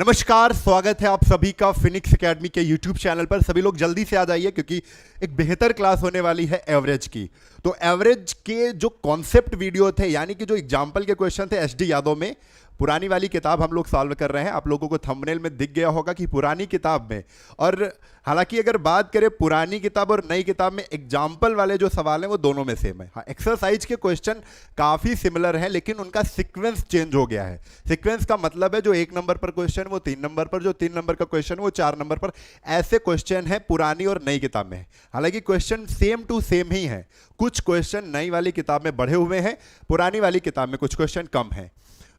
नमस्कार, स्वागत है आप सभी का फिनिक्स एकेडमी के यूट्यूब चैनल पर। सभी लोग जल्दी से आ जाइए क्योंकि एक बेहतर क्लास होने वाली है एवरेज की। तो एवरेज के जो कॉन्सेप्ट वीडियो थे, यानी कि जो एग्जाम्पल के क्वेश्चन थे एसडी यादव में, पुरानी वाली किताब हम लोग सॉल्व कर रहे हैं। आप लोगों को थंबनेल में दिख गया होगा कि पुरानी किताब में, और हालांकि अगर बात करें पुरानी किताब और नई किताब में, एग्जाम्पल वाले जो सवाल हैं वो दोनों में सेम है। हाँ, एक्सरसाइज के क्वेश्चन काफ़ी सिमिलर हैं, लेकिन उनका सीक्वेंस चेंज हो गया है। सीक्वेंस का मतलब है जो 1 नंबर पर क्वेश्चन वो 3 नंबर पर, जो 3 नंबर का क्वेश्चन वो 4 नंबर पर। ऐसे क्वेश्चन है पुरानी और नई किताब में। हालांकि क्वेश्चन सेम टू सेम ही है, कुछ क्वेश्चन नई वाली किताब में बढ़े हुए हैं, पुरानी वाली किताब में कुछ क्वेश्चन कम है।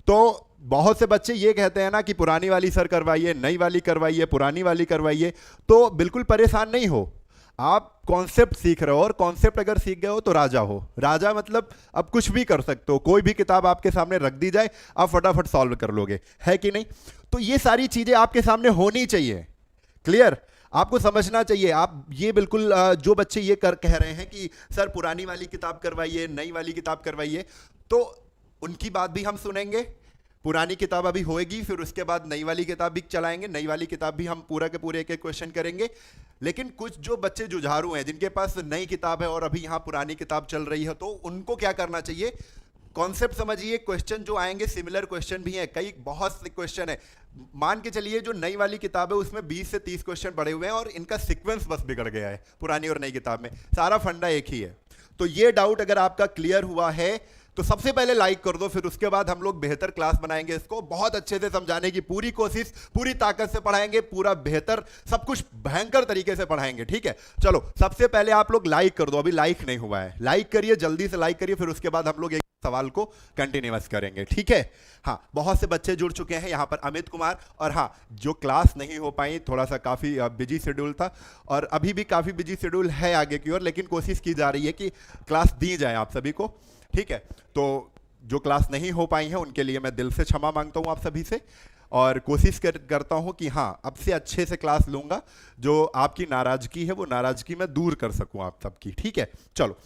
तो बहुत से बच्चे ये कहते हैं ना कि पुरानी वाली सर करवाइए, नई वाली करवाइए, पुरानी वाली करवाइए। तो बिल्कुल परेशान नहीं हो, आप कॉन्सेप्ट सीख रहे हो, और कॉन्सेप्ट अगर सीख गए हो तो राजा हो। राजा मतलब अब कुछ भी कर सकते हो, कोई भी किताब आपके सामने रख दी जाए आप फटाफट सॉल्व कर लोगे, है कि नहीं? तो ये सारी चीजें आपके सामने होनी चाहिए, क्लियर? आपको समझना चाहिए। आप ये बिल्कुल जो बच्चे ये कह रहे हैं कि सर पुरानी वाली किताब करवाइए, नई वाली किताब करवाइए, तो उनकी बात भी हम सुनेंगे। पुरानी किताब अभी होएगी, फिर उसके बाद नई वाली किताब भी चलाएंगे, नई वाली किताब भी हम पूरा के पूरे एक एक क्वेश्चन करेंगे। लेकिन कुछ जो बच्चे जुझारू हैं, जिनके पास नई किताब है और अभी यहाँ पुरानी किताब चल रही है, तो उनको क्या करना चाहिए? कॉन्सेप्ट समझिए। क्वेश्चन जो आएंगे सिमिलर क्वेश्चन भी हैं, कई बहुत से क्वेश्चन है। मान के चलिए जो नई वाली किताब है उसमें 20 से 30 क्वेश्चन पड़े हुए हैं और इनका सीक्वेंस बस बिगड़ गया है। पुरानी और नई किताब में सारा फंडा एक ही है। तो ये डाउट अगर आपका क्लियर हुआ है तो सबसे पहले लाइक कर दो, फिर उसके बाद हम लोग बेहतर क्लास बनाएंगे। इसको बहुत अच्छे से समझाने की पूरी कोशिश, पूरी ताकत से पढ़ाएंगे, पूरा बेहतर सब कुछ भयंकर तरीके से पढ़ाएंगे, ठीक है? चलो सबसे पहले आप लोग लाइक कर दो, अभी लाइक नहीं हुआ है, लाइक करिए, जल्दी से लाइक करिए, फिर उसके बाद हम लोग एक सवाल को कंटिन्यूअस करेंगे, ठीक है? हाँ, बहुत से बच्चे जुड़ चुके हैं यहाँ पर, अमित कुमार। और हाँ, जो क्लास नहीं हो पाई, थोड़ा सा काफ़ी बिजी शेड्यूल था, और अभी भी काफ़ी बिजी शेड्यूल है आगे की ओर, लेकिन कोशिश की जा रही है कि क्लास दी जाए आप सभी को, ठीक है? तो जो क्लास नहीं हो पाई है उनके लिए मैं दिल से क्षमा मांगता हूँ आप सभी से, और कोशिश करता हूँ कि हाँ, अब से अच्छे से क्लास लूँगा, जो आपकी नाराज़गी है वो नाराज़गी मैं दूर कर सकूँ आप सबकी, ठीक है? चलो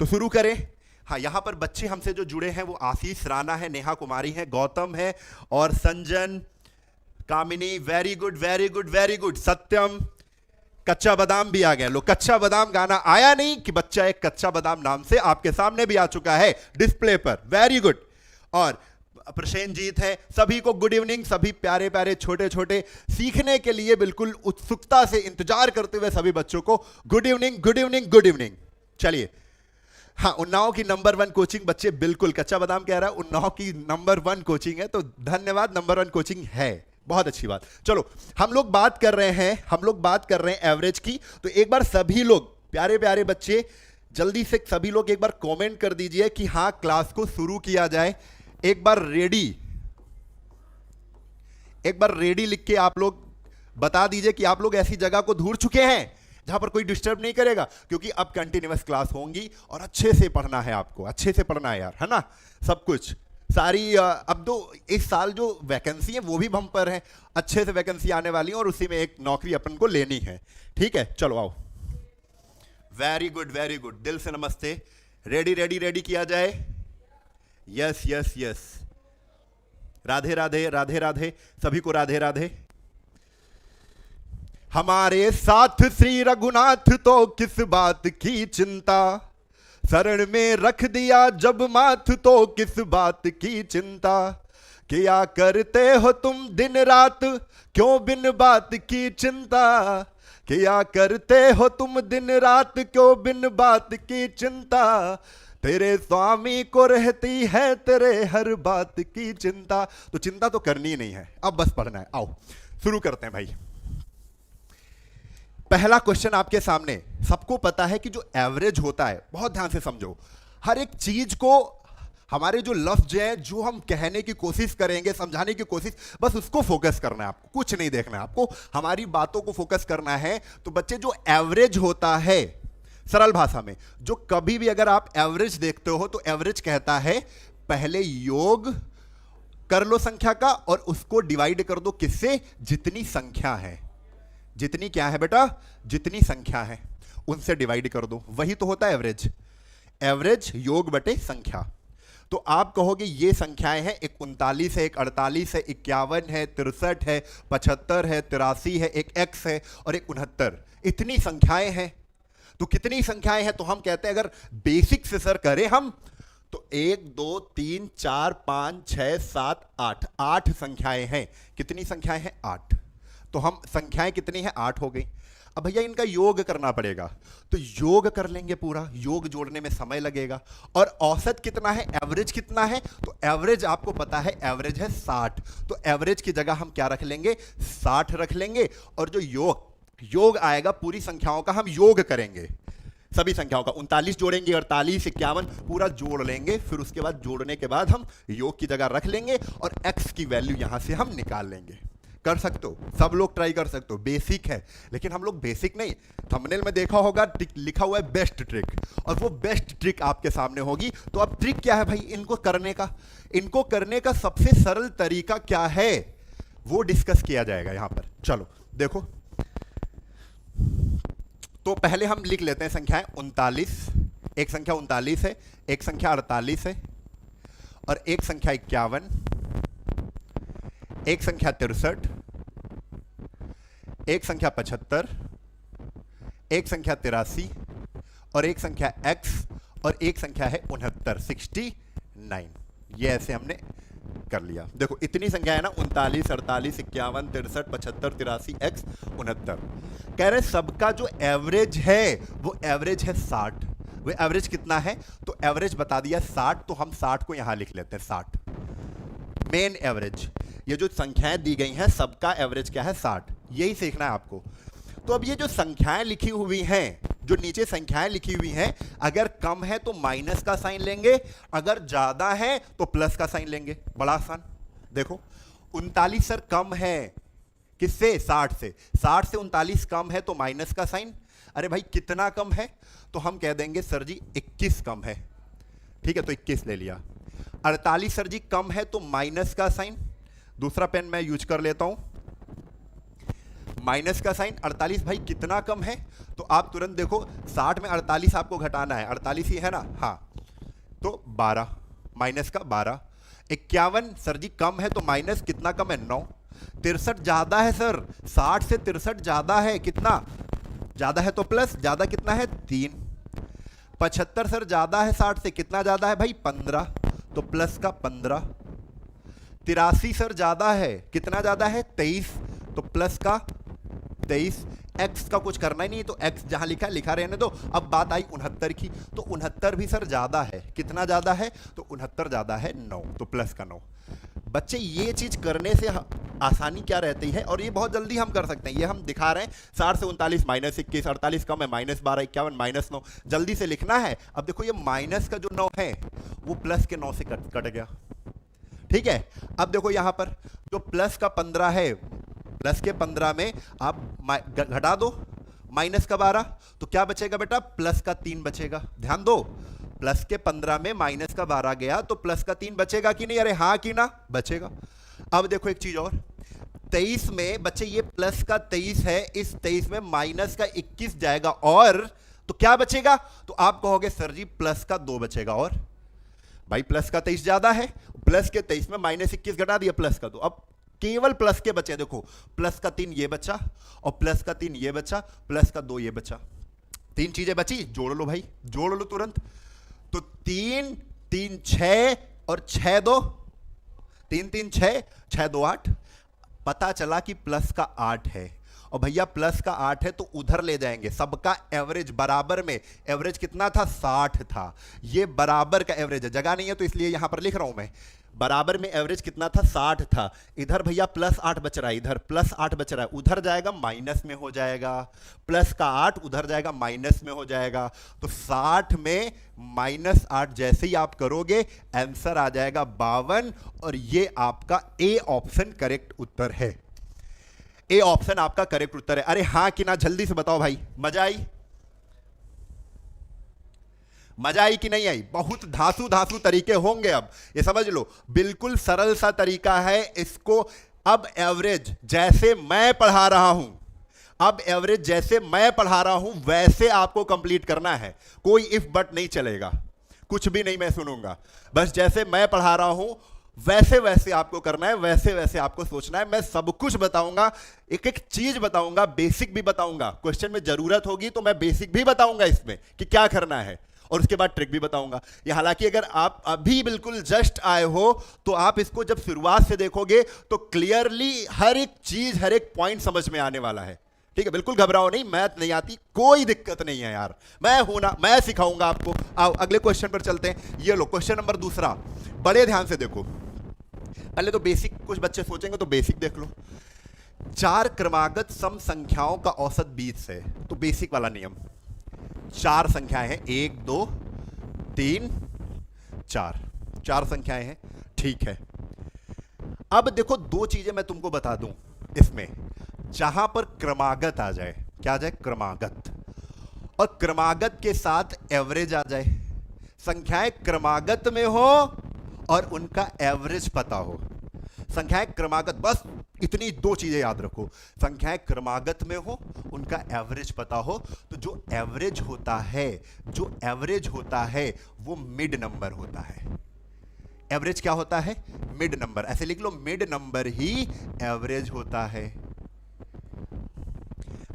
तो शुरू करें। हाँ, यहाँ पर बच्चे हमसे जो जुड़े हैं वो आशीष राणा है, नेहा कुमारी है, गौतम है, और Sanjan, Kamini, very good very good very good, Satyam, कच्चा बादाम भी आ गया। लो, कच्चा बादाम गाना आया नहीं कि बच्चा एक कच्चा बादाम नाम से आपके सामने भी आ चुका है डिस्प्ले पर, वेरी गुड। और प्रसेनजीत है। सभी को गुड इवनिंग, सभी प्यारे प्यारे छोटे छोटे सीखने के लिए बिल्कुल उत्सुकता से इंतजार करते हुए सभी बच्चों को good evening good evening good evening. चलिए, हाँ, उन्नाव की नंबर 1 कोचिंग, बच्चे बिल्कुल कच्चा बादाम कह रहा है, उन्नाव की नंबर 1 कोचिंग है, तो धन्यवाद, नंबर 1 कोचिंग है, बहुत अच्छी बात। चलो, हम लोग बात कर रहे हैं एवरेज की। तो एक बार सभी लोग, प्यारे प्यारे बच्चे, जल्दी से सभी लोग एक बार कमेंट कर दीजिए कि हाँ, क्लास को शुरू किया जाए। एक बार रेडी लिख के आप लोग बता दीजिए कि आप लोग ऐसी जगह को ढूंढ चुके हैं जहां पर कोई डिस्टर्ब नहीं करेगा, क्योंकि अब कंटिन्यूअस क्लास होंगी और अच्छे से पढ़ना है आपको, अच्छे से पढ़ना है यार, है ना? सब कुछ सारी अब तो इस साल जो वैकेंसी है वो भी बम्पर है, अच्छे से वैकेंसी आने वाली है और उसी में एक नौकरी अपन को लेनी है, ठीक है? चलो आओ, वेरी गुड, दिल से नमस्ते। रेडी रेडी रेडी किया जाए। Yes yes yes, Radhe Radhe Radhe Radhe, सभी को राधे राधे। हमारे साथ श्री रघुनाथ तो किस बात की चिंता, शरण में रख दिया जब माथ तो किस बात की चिंता, किया करते हो तुम दिन रात क्यों बिन बात की चिंता, किया करते हो तुम दिन रात क्यों बिन बात की चिंता, तेरे स्वामी को रहती है तेरे हर बात की चिंता। तो चिंता तो करनी ही नहीं है, अब बस पढ़ना है। आओ शुरू करते हैं भाई। पहला क्वेश्चन आपके सामने, सबको पता है कि जो एवरेज होता है, बहुत ध्यान से समझो, हर एक चीज को, हमारे जो लफ्ज है, जो हम कहने की कोशिश करेंगे, समझाने की कोशिश, बस उसको फोकस करना है आपको, कुछ नहीं देखना है आपको, हमारी बातों को फोकस करना है। तो बच्चे, जो एवरेज होता है, सरल भाषा में, जो कभी भी अगर आप एवरेज देखते हो तो एवरेज कहता है पहले योग कर लो संख्या का और उसको डिवाइड कर दो किससे? जितनी संख्या है, जितनी क्या है बेटा? जितनी संख्या है उनसे डिवाइड कर दो, वही तो होता है एवरेज। एवरेज योग बटे संख्या। तो आप कहोगे ये संख्याएं हैं, एक 39 है, एक 48 है, 51 है, 63 है, 75 है, 83 है, एक x है और एक 69। इतनी संख्याएं हैं। तो कितनी संख्याएं हैं? तो हम कहते हैं अगर बेसिक से सर करें हम तो 1 2 3 4 5 6 7 8 8 संख्याएं हैं। कितनी संख्याएं हैं? 8। तो हम संख्याएं कितनी हैं? 8 हो गई। अब भैया इनका योग करना पड़ेगा, तो योग कर लेंगे पूरा। योग जोड़ने में समय लगेगा। और औसत कितना है? एवरेज कितना है? तो एवरेज आपको पता है, एवरेज है 60। तो एवरेज की जगह हम क्या रख लेंगे? 60 रख लेंगे। और जो योग आएगा पूरी संख्याओं का, हम योग करेंगे सभी संख्याओं का। 39 जोड़ेंगे, 48 51 पूरा जोड़ लेंगे। फिर उसके बाद जोड़ने के बाद हम योग की जगह रख लेंगे और x की वैल्यू यहां से हम निकाल लेंगे। कर सकते हो, सब लोग ट्राई कर सकते हो, बेसिक है। लेकिन हम लोग बेसिक नहीं, थंबनेल में देखा होगा लिखा हुआ है बेस्ट ट्रिक, और वो बेस्ट ट्रिक आपके सामने होगी। तो अब ट्रिक क्या है भाई इनको करने का? इनको करने का सबसे सरल तरीका क्या है वो डिस्कस किया जाएगा यहां पर। चलो देखो, तो पहले हम लिख लेते हैं संख्याएं। 39, एक संख्या 39 है, एक संख्या 48 है और एक संख्या 51, एक संख्या 63, एक संख्या 75, एक संख्या 83 और एक संख्या x और एक संख्या है 69 69। ये ऐसे हमने कर लिया। देखो इतनी संख्या है ना, 39 48 51 63 75 83 x 69। कह रहे सबका जो एवरेज है वो एवरेज है 60। वो एवरेज कितना है? तो एवरेज बता दिया 60। तो हम 60 को यहां लिख लेते हैं, 60 मेन एवरेज। ये जो संख्याएं दी गई हैं सबका एवरेज क्या है? 60। यही सीखना है आपको। तो अब ये जो संख्याएं लिखी हुई हैं, जो नीचे संख्याएं लिखी हुई हैं, अगर कम है तो माइनस का साइन लेंगे, अगर ज्यादा है तो प्लस का साइन लेंगे। बड़ा आसान। देखो 39 सर कम है किससे? 60 से। 60 से 39 कम है तो माइनस का साइन। अरे भाई कितना कम है? तो हम कह देंगे सर जी 21 कम है। ठीक है, तो 21 ले लिया। 48 सर जी कम है तो माइनस का साइन। दूसरा पेन मैं यूज कर लेता हूं, माइनस का साइन। 48 भाई कितना कम है? तो आप तुरंत देखो 60 में 48 आपको घटाना है, 48 ही है ना? हाँ, तो 12 माइनस का 12। 51 सर जी कम है तो माइनस कितना कम है? 9। 63 ज्यादा है सर, 60 से 63 ज्यादा है। कितना ज्यादा है? तो प्लस, ज्यादा कितना है? 3। 75 सर ज्यादा है 60 से, कितना ज्यादा है भाई? 15। तो प्लस का 15। 83 सर ज्यादा है, कितना ज्यादा है? 23। तो प्लस का 23। x का कुछ करना ही नहीं, तो x जहां लिखा है लिखा रहने दो। अब बात आई 69 की, तो 69 भी सर ज्यादा है। कितना ज्यादा है? तो 69 ज्यादा है 9। तो प्लस का 9। बच्चे ये चीज करने से आसानी क्या रहती है, और ये बहुत जल्दी हम कर सकते हैं। ये हम दिखा रहे हैं 60 से 39 माइनस 21, 48 कम है माइनस 12, 51 माइनस 9। जल्दी से लिखना है। अब देखो ये माइनस का जो 9 है वो प्लस के 9 से कट गया। ठीक है, अब देखो यहां पर जो प्लस का 15 है, प्लस के 15 में आप घटा दो माइनस का 12, तो क्या बचेगा बेटा? प्लस का 3 बचेगा। ध्यान दो, प्लस के 15 में माइनस का 12 गया तो प्लस का 3 बचेगा कि नहीं? अरे हाँ कि ना? बचेगा। अब देखो एक चीज और, 23 में बच्चे ये प्लस का 23 है, इस 23 में माइनस का 21 जाएगा, और तो क्या बचेगा? तो आप कहोगे सर जी प्लस का 2 बचेगा। और भाई प्लस का 23 ज्यादा है, प्लस के 23 में माइनस 21 घटा दिया, प्लस का 2। अब केवल प्लस के बचे। देखो प्लस का 3 ये बचा, और प्लस का 3 ये बचा, प्लस का 2 ये बचा। 3 चीजें बची, जोड़ लो भाई, जोड़ लो तुरंत। तो 3 3 6 और 6 2, 3 3 6, 6 2 8। पता चला कि प्लस का 8 है, और भैया प्लस का 8 है तो उधर ले जाएंगे। सबका एवरेज बराबर में, एवरेज कितना था? 60 था। ये बराबर का एवरेज है, जगह नहीं है तो इसलिए यहां पर लिख रहा हूं मैं। बराबर में एवरेज कितना था? 60 था। इधर भैया प्लस 8 बच रहा है, इधर प्लस 8 बच रहा है, उधर जाएगा माइनस में हो जाएगा। प्लस का 8 उधर जाएगा माइनस में हो जाएगा। तो 60 में माइनस 8 जैसे ही आप करोगे आंसर आ जाएगा 52, और ये आपका ए ऑप्शन करेक्ट उत्तर है। ए ऑप्शन आपका करेक्ट उत्तर है। अरे हाँ कि ना? जल्दी से बताओ भाई। मजा आई? मजा आई कि नहीं आई? बहुत धांसू धांसू तरीके होंगे। अब ये समझ लो, बिल्कुल सरल सा तरीका है इसको। अब एवरेज जैसे मैं पढ़ा रहा हूं, अब एवरेज जैसे मैं पढ़ा रहा हूं वैसे आपको कंप्लीट करना है। कोई इफ बट नहीं चलेगा, कुछ भी नहीं मैं सुनूंगा। बस जैसे मैं पढ़ा रहा हूं वैसे वैसे आपको करना है, वैसे वैसे आपको सोचना है। मैं सब कुछ बताऊंगा, एक एक चीज बताऊंगा, बेसिक भी बताऊंगा। क्वेश्चन में जरूरत होगी तो मैं बेसिक भी बताऊंगा इसमें कि क्या करना है, और उसके बाद ट्रिक भी बताऊंगा। ये हालांकि अगर आप अभी बिल्कुल जस्ट आए हो तो आप इसको जब शुरुआत से देखोगे तो क्लियरली हर एक चीज, हर एक पॉइंट समझ में आने वाला है। ठीक है, बिल्कुल घबराओ नहीं, मैथ नहीं आती कोई दिक्कत नहीं है यार, मैं हूं ना, मैं सिखाऊंगा आपको। आओ अगले क्वेश्चन पर चलते हैं। ये लो क्वेश्चन नंबर दूसरा, बड़े ध्यान से देखो। पहले तो बेसिक, कुछ बच्चे सोचेंगे तो बेसिक देख लो। 4 क्रमागत सम संख्याओं का औसत 20 है। तो बेसिक वाला नियम, 4 संख्याएं हैं, 1 2 3 4, 4 संख्याएं हैं, ठीक है। अब देखो 2 चीजें मैं तुमको बता दूं इसमें, जहां पर क्रमागत आ जाए, क्या आ जाए, क्रमागत, और क्रमागत के साथ एवरेज आ जाए। संख्याएं क्रमागत में हो और उनका एवरेज पता हो। संख्याएं क्रमागत, बस इतनी 2 चीजें याद रखो। संख्याएं क्रमागत में हो, उनका एवरेज पता हो। तो जो एवरेज होता है, जो एवरेज होता है वो मिड नंबर होता है। एवरेज क्या होता है, मिड नंबर। ऐसे लिख लो, मिड नंबर ही एवरेज होता है।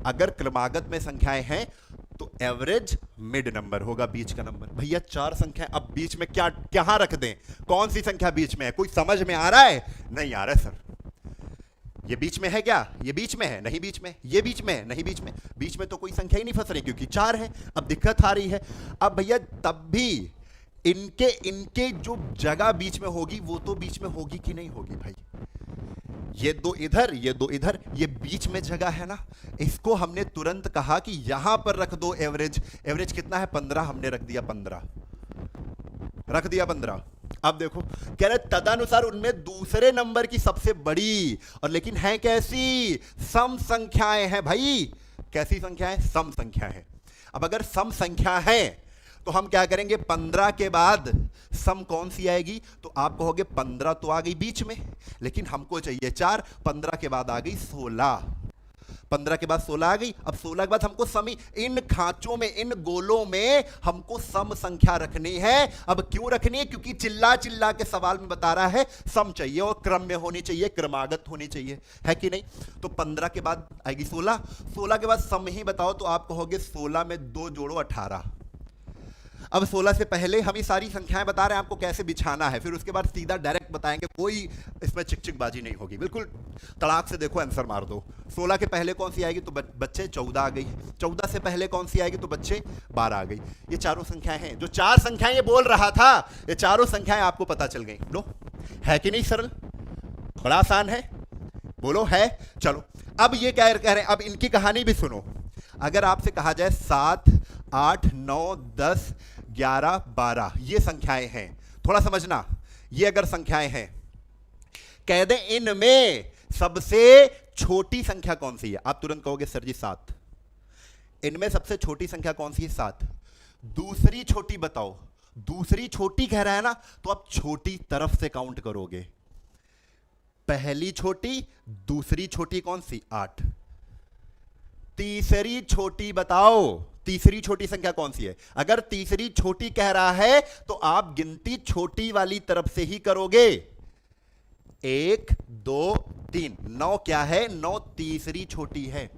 अगर क्रमागत में संख्याएं हैं तो एवरेज मिड नंबर होगा, बीच का नंबर। भैया 4 संख्या, अब बीच में क्या कहां रख दें, कौन सी संख्या बीच में है, कोई समझ में आ रहा है? नहीं आ रहा है सर। ये बीच में है क्या, ये बीच में है, नहीं बीच में, ये बीच में है, नहीं बीच में, बीच में तो कोई संख्या ही नहीं फंस रही क्योंकि 4 है। अब दिक्कत आ रही है। अब भैया तब भी इनके जो जगह बीच में होगी वो तो बीच में होगी कि नहीं होगी भाई? ये 2 इधर, ये 2 इधर, ये बीच में जगह है ना। इसको हमने तुरंत कहा कि यहां पर रख दो एवरेज। एवरेज कितना है, 15, हमने रख दिया 15, रख दिया 15। अब देखो कह रहे तदनुसार उनमें दूसरे नंबर की सबसे बड़ी, और लेकिन है कैसी, सम संख्याएं हैं भाई। कैसी संख्याएं, सम संख्या है। अब अगर सम संख्या है तो हम क्या करेंगे, 15 के बाद सम कौन सी आएगी, तो आप कहोगे 15 तो आ गई बीच में, लेकिन हमको चाहिए 4। 15 के बाद आ गई 16, 15 के बाद 16 आ गई। अब 16 के बाद हमको समी, इन खांचों में, इन गोलों में हमको सम संख्या रखनी है। अब क्यों रखनी है, क्योंकि चिल्ला चिल्ला के सवाल में बता रहा है सम चाहिए और क्रम में होनी चाहिए, क्रमागत होनी चाहिए, है कि नहीं? तो 15 के बाद आएगी 16, 16 के बाद सम ही बताओ, तो आप कहोगे 16 में 2 जोड़ो 18। अब 16 से पहले हम ये सारी संख्याएं बता रहे हैं आपको कैसे बिछाना है, फिर उसके बाद सीधा डायरेक्ट बताएंगे, कोई इसमें चिकचिकबाजी नहीं होगी, बिल्कुल तड़ाक से देखो आंसर मार दो। 16 के पहले कौन सी आएगी, तो बच्चे 14 आ गई। 14 से पहले कौन सी आएगी, तो बच्चे 12 आ गई। ये चारों संख्याएं हैं, जो 4 संख्याएं ये बोल रहा था, ये चारों संख्याएं आपको पता चल गई। लो, है कि नहीं सरल, बड़ा आसान है, बोलो है। चलो अब ये क्या कह रहे हैं, अब इनकी कहानी भी सुनो। अगर आपसे कहा जाए 7 8 9 10 11 12 ये संख्याएं हैं, थोड़ा समझना, ये अगर संख्याएं हैं, कह दें इनमें सबसे छोटी संख्या कौन सी है, आप तुरंत कहोगे सर जी 7। इनमें सबसे छोटी संख्या कौन सी है, 7। दूसरी छोटी बताओ, दूसरी छोटी कह रहा है ना, तो आप छोटी तरफ से काउंट करोगे। पहली छोटी, दूसरी छोटी कौन सी, 8। तीसरी छोटी बताओ, तीसरी छोटी संख्या कौन सी है? अगर तीसरी छोटी कह रहा है तो आप गिनती छोटी वाली तरफ से ही करोगे। 1 2 3, 9 क्या है, 9 तीसरी छोटी है।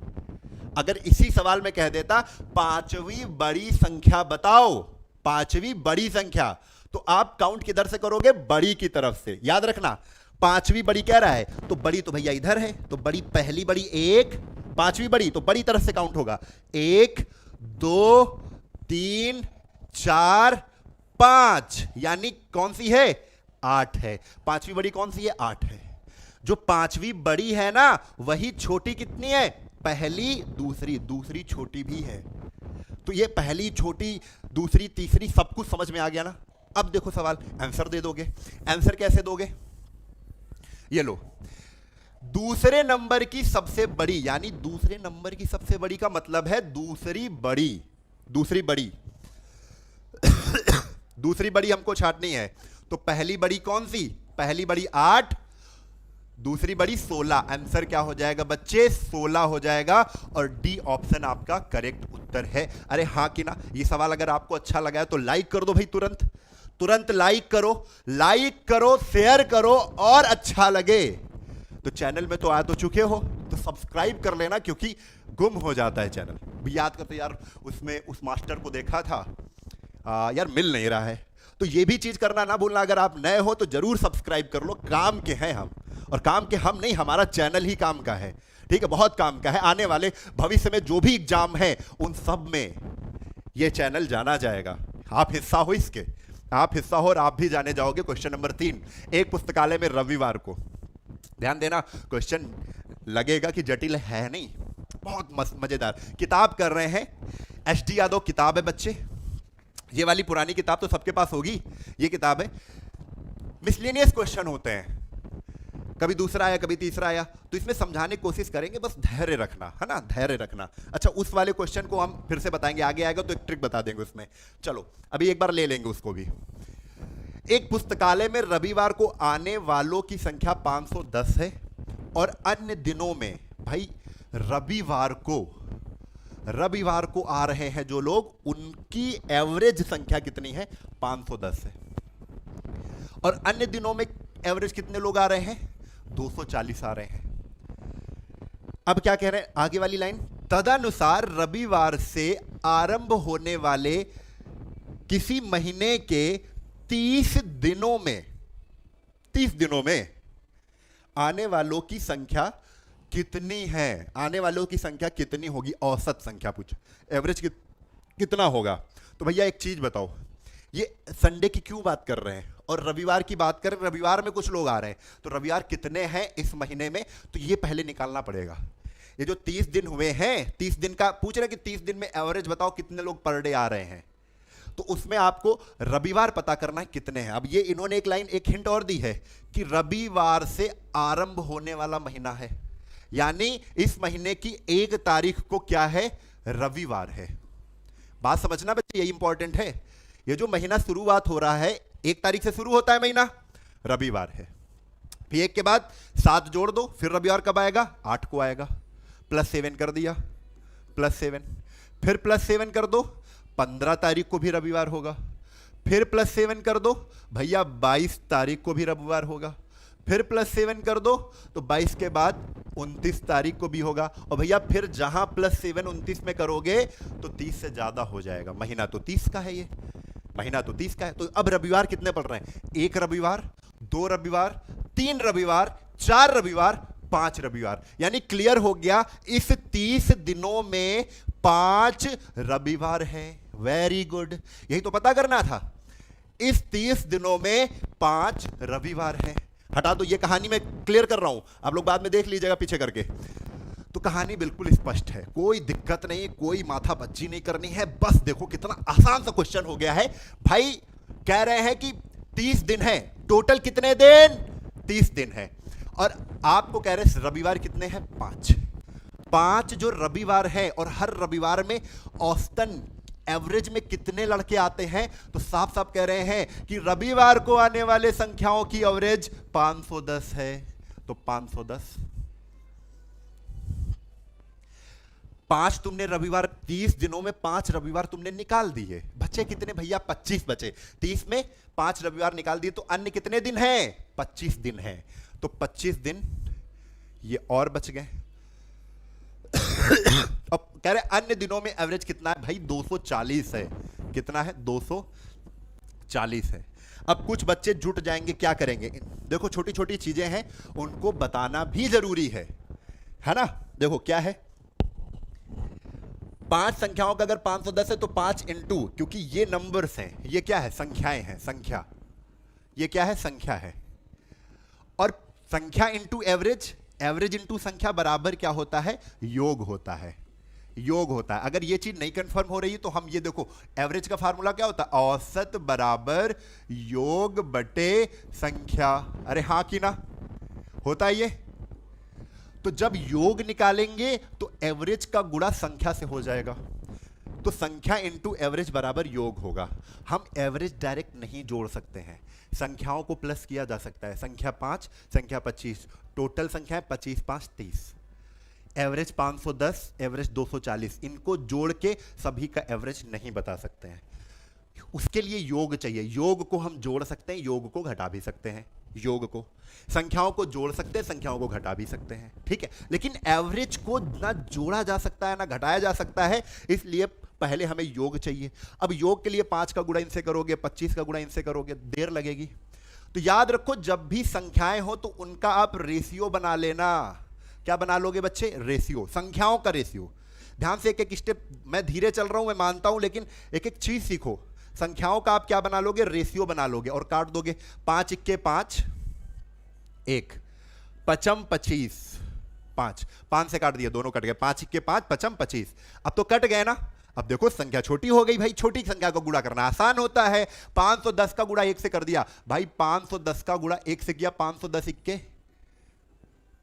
अगर इसी सवाल में कह देता 5वीं बड़ी संख्या बताओ, 5वीं बड़ी संख्या, तो आप काउंट किधर से करोगे, बड़ी की तरफ से। याद रखना 5वीं बड़ी कह रहा है तो बड़ी तो भैया इधर है, तो बड़ी, पहली बड़ी 1, 5वीं बड़ी तो बड़ी तरफ से काउंट होगा। 1 2 3 4 5, यानी कौन सी है, 8 है। 5वीं बड़ी कौन सी है, 8 है। जो 5वीं बड़ी है ना, वही छोटी कितनी है, पहली दूसरी, दूसरी छोटी भी है। तो ये पहली छोटी दूसरी तीसरी सब कुछ समझ में आ गया ना। अब देखो सवाल, आंसर दे दोगे। आंसर कैसे दोगे, ये लो, दूसरे नंबर की सबसे बड़ी, यानी दूसरे नंबर की सबसे बड़ी का मतलब है दूसरी बड़ी, दूसरी बड़ी दूसरी बड़ी हमको छांटनी है। तो पहली बड़ी कौन सी, पहली बड़ी 8, दूसरी बड़ी 16। आंसर क्या हो जाएगा बच्चे? 16 हो जाएगा और डी ऑप्शन आपका करेक्ट उत्तर है। अरे हाँ कि ना? ये सवाल अगर आपको अच्छा लगा है तो लाइक कर दो भाई, तुरंत तुरंत लाइक करो, शेयर करो, और अच्छा लगे तो चैनल में तो आ तो चुके हो तो सब्सक्राइब कर लेना, क्योंकि गुम हो जाता है चैनल। भी याद करते यार, उसमें उस मास्टर को देखा था, यार मिल नहीं रहा है। तो ये भी चीज करना ना भूलना, अगर आप नए हो तो जरूर सब्सक्राइब कर लो। काम के हैं हम, और काम के हम नहीं, हमारा चैनल ही काम का है, ठीक है, बहुत काम का है। आने वाले भविष्य में जो भी एग्जाम है उन सब में ये चैनल जाना जाएगा। आप हिस्सा हो इसके, आप हिस्सा हो और आप भी जाने जाओगे। क्वेश्चन नंबर 3, एक पुस्तकालय में रविवार को, ध्यान देना क्वेश्चन लगेगा कि जटिल है नहीं, बहुत मस्त मजेदार। किताब कर रहे हैं, एच.डी. यादव किताब है बच्चे, ये वाली पुरानी किताब तो सबके पास होगी, ये किताब है। मिसलेनियस क्वेश्चन होते हैं, कभी दूसरा आया कभी तीसरा आया, तो इसमें समझाने की कोशिश करेंगे, बस धैर्य रखना है ना, धैर्य रखना। अच्छा, उस वाले क्वेश्चन को हम फिर से बताएंगे, आगे आएगा तो एक ट्रिक बता देंगे उसमें। चलो अभी एक बार ले लेंगे उसको भी। एक पुस्तकालय में रविवार को आने वालों की संख्या 510 है, और अन्य दिनों में भाई रविवार को आ रहे हैं जो लोग, उनकी एवरेज संख्या कितनी है? 510 है। और अन्य दिनों में एवरेज कितने लोग आ रहे हैं? 240 आ रहे हैं। अब क्या कह रहे हैं आगे वाली लाइन? तदनुसार रविवार से आरंभ होने वाले किसी महीने के 30 दिनों में आने वालों की संख्या कितनी है? आने वालों की संख्या कितनी होगी? औसत संख्या पूछो, एवरेज कितना होगा? तो भैया एक चीज बताओ, ये संडे की क्यों बात कर रहे हैं और रविवार की बात कर रहे हैं? रविवार में कुछ लोग आ रहे हैं, तो रविवार कितने हैं इस महीने में? तो ये पहले निकालना पड़ेगा। ये जो 30 दिन हुए हैं, 30 दिन का पूछ रहे हैं कि 30 दिन में एवरेज बताओ कितने लोग पर डे आ रहे हैं, तो उसमें आपको रविवार पता करना है कितने हैं। अब ये इन्होंने एक लाइन, एक हिंट और दी है कि रविवार से आरंभ होने वाला महीना है, यानी इस महीने की 1 तारीख को क्या है? रविवार है। बात समझना बच्चे, यही इंपॉर्टेंट है। ये जो महीना शुरुआत हो रहा है 1 तारीख से शुरू होता है महीना, रविवार है। फिर 1 के बाद 7 जोड़ दो, फिर रविवार कब आएगा? 8 को आएगा। +7 कर दिया, +7, फिर +7 कर दो, 15 तारीख को भी रविवार होगा। फिर +7 कर दो भैया, 22 तारीख को भी रविवार होगा। फिर +7 कर दो तो 22 के बाद 29 तारीख को भी होगा। और भैया फिर जहां +7 29 में करोगे तो 30 से ज्यादा हो जाएगा। महीना तो 30 का है, ये महीना तो 30 का है। तो अब रविवार कितने पड़ रहे हैं? 1 रविवार, 2 रविवार, 3 रविवार, 4 रविवार, 5 रविवार। यानी क्लियर हो गया, इस 30 दिनों में 5 रविवार है। वेरी गुड, यही तो पता करना था। इस 30 दिनों में 5 रविवार हैं। हटा दो, ये कहानी मैं क्लियर कर रहा हूं, आप लोग बाद में देख लीजिएगा पीछे करके। तो कहानी बिल्कुल स्पष्ट है, कोई दिक्कत नहीं, कोई माथा बच्ची नहीं करनी है। बस देखो कितना आसान सा क्वेश्चन हो गया है भाई। कह रहे हैं कि 30 दिन है, टोटल कितने दिन? 30 दिन है। और आपको कह रहे हैं रविवार कितने हैं? 5 जो रविवार है, और हर रविवार में औसतन एवरेज में कितने लड़के आते हैं? तो साफ साफ कह रहे हैं कि रविवार को आने वाले संख्याओं की एवरेज 510 है। तो 510, 5 तुमने रविवार, 30 दिनों में 5 रविवार तुमने निकाल दिए। बचे कितने भैया? 25 बचे। 30 में 5 रविवार निकाल दिए तो अन्य कितने दिन हैं? 25 दिन हैं। तो 25 दिन ये और बच गए। अब कह रहे अन्य दिनों में एवरेज कितना है भाई? 240 है। कितना है? 240 है। अब कुछ बच्चे जुट जाएंगे, क्या करेंगे? देखो छोटी छोटी चीजें हैं, उनको बताना भी जरूरी है ना। देखो क्या है, 5 संख्याओं का अगर 510 है तो 5 इंटू, क्योंकि ये नंबर्स हैं, ये क्या है? संख्याएं हैं, संख्या। ये क्या है? संख्या है। और संख्या इंटू एवरेज, एवरेज इंटू संख्या बराबर क्या होता है? योग होता है। योग होता है। अगर ये चीज नहीं कंफर्म हो रही तो हम ये देखो, एवरेज का फार्मूला क्या होता है? औसत बराबर योग बटे संख्या। अरे हाँ कि ना, होता है ये। तो जब योग निकालेंगे तो एवरेज का गुणा संख्या से हो जाएगा। तो संख्या इंटू एवरेज बराबर योग होगा। हम एवरेज डायरेक्ट नहीं जोड़ सकते हैं, संख्याओं को प्लस किया जा सकता है। संख्या 5, संख्या 25, टोटल संख्या है 25 5 30, एवरेज 510, एवरेज 240, इनको जोड़ के सभी का एवरेज नहीं बता सकते हैं। उसके लिए योग चाहिए। योग को हम जोड़ सकते हैं, योग को घटा भी सकते हैं। योग को संख्याओं को जोड़ सकते हैं, संख्याओं को घटा भी सकते हैं, ठीक है। लेकिन एवरेज को ना जोड़ा जा सकता है ना घटाया जा सकता है, इसलिए पहले हमें योग चाहिए। अब योग के लिए 5 का गुणा इनसे करोगे, 25 का गुणा इनसे करोगे, देर लगेगी। तो याद रखो, जब भी संख्याएं हो तो उनका आप रेशियो बना लेना। क्या बना लोगे बच्चे? रेशियो, संख्याओं का रेशियो। ध्यान से एक एक स्टेप, मैं धीरे चल रहा हूं, मैं मानता हूं, लेकिन एक एक चीज सीखो। संख्याओं का आप क्या बना लोगे? रेशियो बना लोगे और काट दोगे। 5 इक्के 5, 1, पचम 25, 5 से काट दिया, दोनों कट गए। 5 इक्के 5, पचम 25। अब तो कट गए ना। अब देखो संख्या छोटी हो गई भाई, छोटी संख्या को गुणा करना आसान होता है। 510 का गुणा 1 से कर दिया भाई, 510 का गुणा 1 से किया, 510 इक्के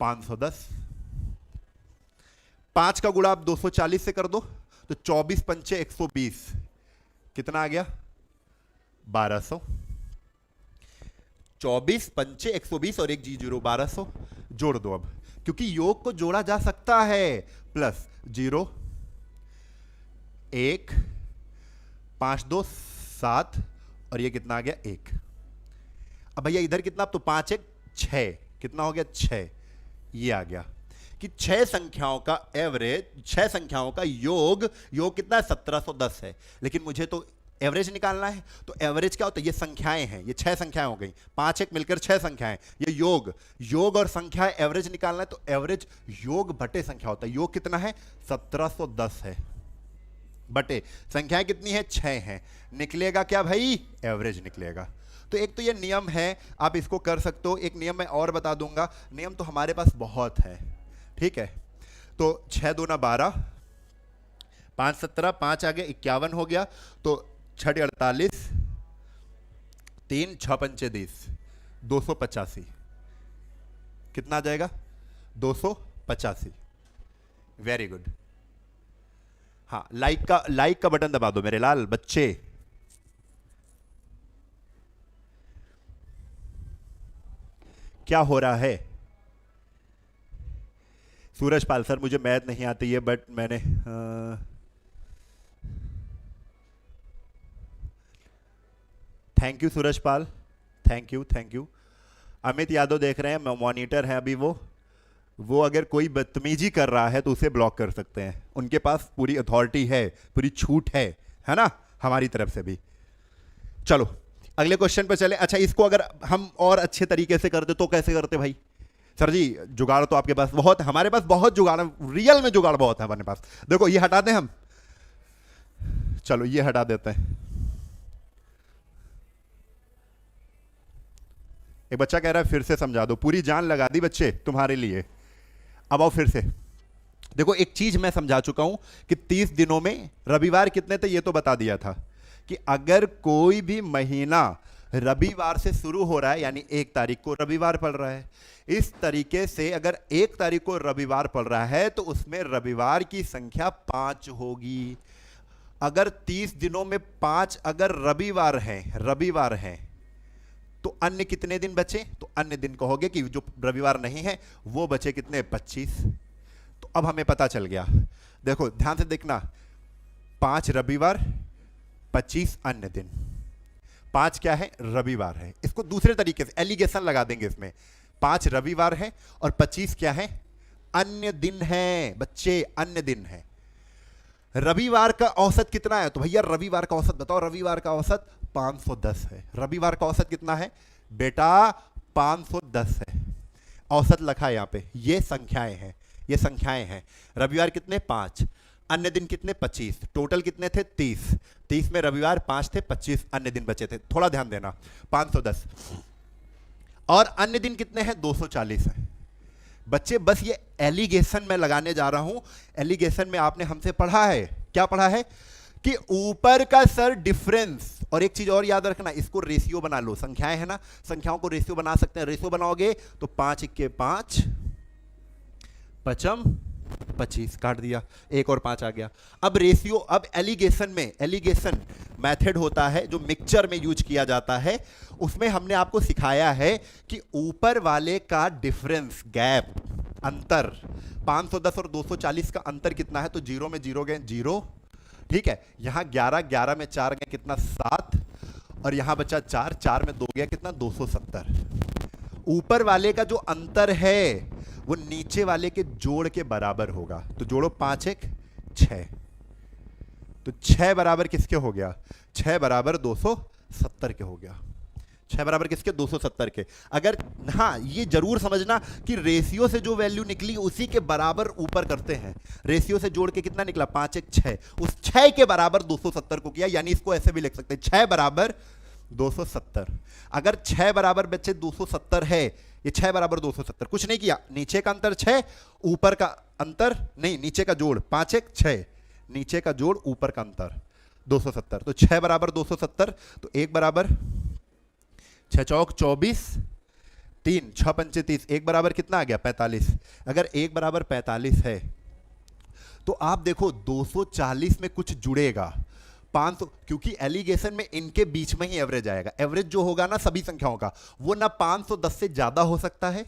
510। 5 का गुणा आप 240 से कर दो, तो 24 पंचे 120, कितना आ गया? 1200। 24 पंचे 120 और 1 0, 1200 जोड़ दो। अब क्योंकि योग को जोड़ा जा सकता है, प्लस 0 1 5 2 7 और ये कितना आ गया? 1। अब भैया इधर कितना? अब तो 5 1 6, कितना हो गया? 6। ये आ गया कि 6 संख्याओं का एवरेज, 6 संख्याओं का योग कितना है? 1710 है। लेकिन मुझे तो एवरेज निकालना है, तो एवरेज क्या होता है? ये संख्याएं हैं, ये 6 संख्याएं हो गई, 5 1 मिलकर 6 संख्याएं। ये योग और संख्या एवरेज निकालना है, तो एवरेज योग बटे संख्या होता है। योग कितना है? 1710 है, बटे संख्याएं कितनी है? 6 हैं। निकलेगा क्या भाई? एवरेज निकलेगा। तो एक तो ये नियम है, आप इसको कर सकते हो। एक नियम मैं और बता दूंगा, नियम तो हमारे पास बहुत है, ठीक है। तो 6 दूना 12, 5 17, 5 आगे 51 हो गया, तो 6 48, 3 6 पंचे 20, 285। कितना आ जाएगा? 285। Very good. हाँ, लाइक का बटन दबा दो मेरे लाल बच्चे। क्या हो रहा है? सूरज पाल सर, मुझे मैथ नहीं आती है, बट मैंने thank you Suraj Pal, thank you. Amit Yadav देख रहे हैं, मॉनिटर है अभी। वो अगर कोई बदतमीजी कर रहा है तो उसे ब्लॉक कर सकते हैं, उनके पास पूरी अथॉरिटी है, पूरी छूट है ना, हमारी तरफ से भी। चलो अगले क्वेश्चन पे चले। अच्छा, इसको अगर हम और अच्छे तरीके से करते तो कैसे करते भाई? सर जी जुगाड़ तो आपके पास बहुत है, हमारे पास बहुत जुगाड़ है, रियल में जुगाड़ बहुत है हमारे पास। देखो ये हटा दें हम, चलो ये हटा देते हैं। एक बच्चा कह रहा है फिर से समझा दो, पूरी जान लगा दी बच्चे तुम्हारे लिए। अब आओ फिर से। देखो एक चीज मैं समझा चुका हूं कि 30 दिनों में रविवार कितने थे ये तो बता दिया था, कि अगर कोई भी महीना रविवार से शुरू हो रहा है, यानी 1 तारीख को रविवार पड़ रहा है, इस तरीके से अगर 1 तारीख को रविवार पड़ रहा है तो उसमें रविवार की संख्या 5 होगी। अगर 30 दिनों में 5 अगर रविवार हैं तो अन्य कितने दिन बचे? तो अन्य दिन कहोगे कि जो रविवार नहीं है वो बचे कितने? 25। तो अब हमें पता चल गया। देखो ध्यान से देखना, 5 रविवार, 25 अन्य दिन। 5 क्या है? रविवार है। इसको दूसरे तरीके से एलिगेशन लगा देंगे इसमें, 5 रविवार है और 25 क्या है? अन्य दिन है बच्चे, अन्य दिन है। रविवार का औसत कितना है? तो भैया रविवार का औसत बताओ। रविवार का औसत 510 है। रविवार का औसत कितना है बेटा? 510 है। औसत लिखा है यहां पे, ये संख्याएं हैं, ये संख्याएं हैं। रविवार कितने? 5। अन्य दिन कितने? 25। टोटल कितने थे? 30। 30 में रविवार 5 थे, 25 अन्य दिन बचे थे। थोड़ा ध्यान देना, 510 और अन्य दिन कितने हैं? 240 है बच्चे। बस ये एलिगेशन में लगाने जा रहा हूं। एलिगेशन में आपने हमसे पढ़ा है, क्या पढ़ा है? कि ऊपर का सर डिफरेंस। और एक चीज और याद रखना, इसको रेशियो बना लो। संख्याएं है ना, संख्याओं को रेशियो बना सकते हैं। रेशियो बनाओगे तो 5 इक्के 5, पचम 25 काट दिया, एक और 5 आ गया। अब रेशियो, अब एलिगेशन में, एलिगेशन मेथड होता है जो मिक्सचर में यूज किया जाता है, उसमें हमने आपको सिखाया है कि ऊपर वाले का डिफरेंस, गैप, अंतर, 510 और 240 का अंतर कितना है, तो जीरो में जीरो गए, जीरो, ठीक है। यहां 11, 11 में 4 गए कितना, 7, और यहां बचा 4, 4 में 2 गया कितना, 270। ऊपर वाले का जो अंतर है वो नीचे वाले के जोड़ के बराबर होगा, तो जोड़ो 5 1 6, तो 6 बराबर किसके हो गया, 6 बराबर 270 के हो गया, 6 बराबर किसके, 270 के। अगर, हाँ ये जरूर समझना कि रेशियो से जो वैल्यू निकली उसी के बराबर ऊपर करते हैं। रेशियो से जोड़ के कितना निकला, 5 1 6, उस 6 के बराबर 270 को किया, यानी इसको ऐसे भी लिख सकते हैं 6 बराबर 270। अगर 6 बराबर बच्चे 270 है, ये 6 बराबर 270, कुछ नहीं किया, नीचे का अंतर 6, ऊपर का अंतर नहीं, नीचे का जोड़ 5 1 6, नीचे का जोड़ ऊपर का अंतर 270, तो 6 बराबर 270, तो 1 बराबर 6 चौक 24, 3 6 पंचे 30, 1 बराबर कितना आ गया, 45। अगर 1 बराबर 45 है तो आप देखो 240 में कुछ जुड़ेगा, 500, क्योंकि एलिगेशन में इनके बीच में ही एवरेज आएगा। एवरेज जो होगा ना सभी संख्याओं का, वो ना 510 से ज्यादा हो सकता है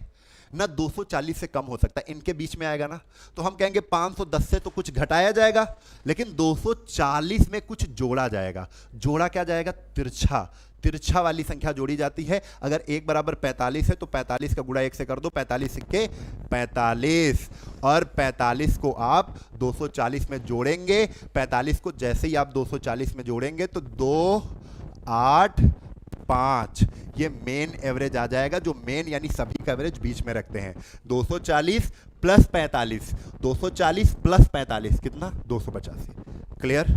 ना 240 से कम हो सकता है, इनके बीच में आएगा ना, तो हम कहेंगे 510 से तो कुछ घटाया जाएगा, लेकिन 240 में कुछ जोड़ा जाएगा। जोड़ा क्या जाएगा, तिरछा, तिरछा वाली संख्या जोड़ी जाती है। अगर 1 बराबर 45 है तो 45 का गुणा 1 से कर दो, 45 के 45, और 45 को आप 240 में जोड़ेंगे। 45 को जैसे ही आप 240 में जोड़ेंगे तो 2 8 5, ये मेन एवरेज आ जाएगा, जो मेन यानी सभी का एवरेज बीच में रखते हैं। 240 प्लस 45, 240 प्लस 45 कितना, 285। क्लियर।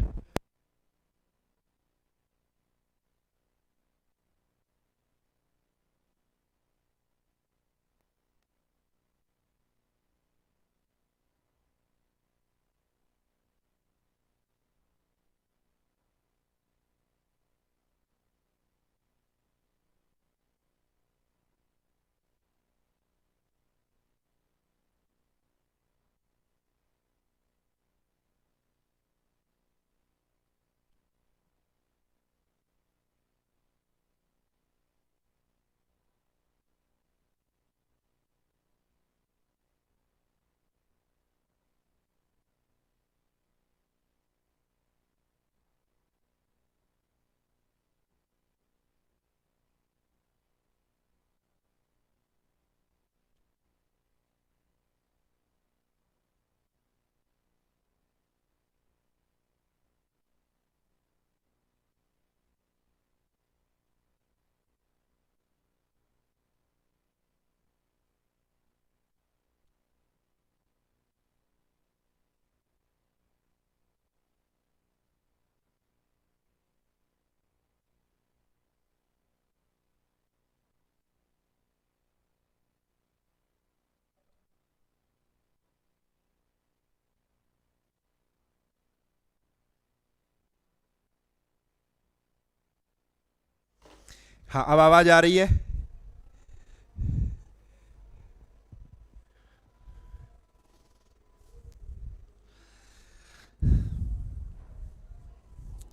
हाँ अब आवाज आ रही है।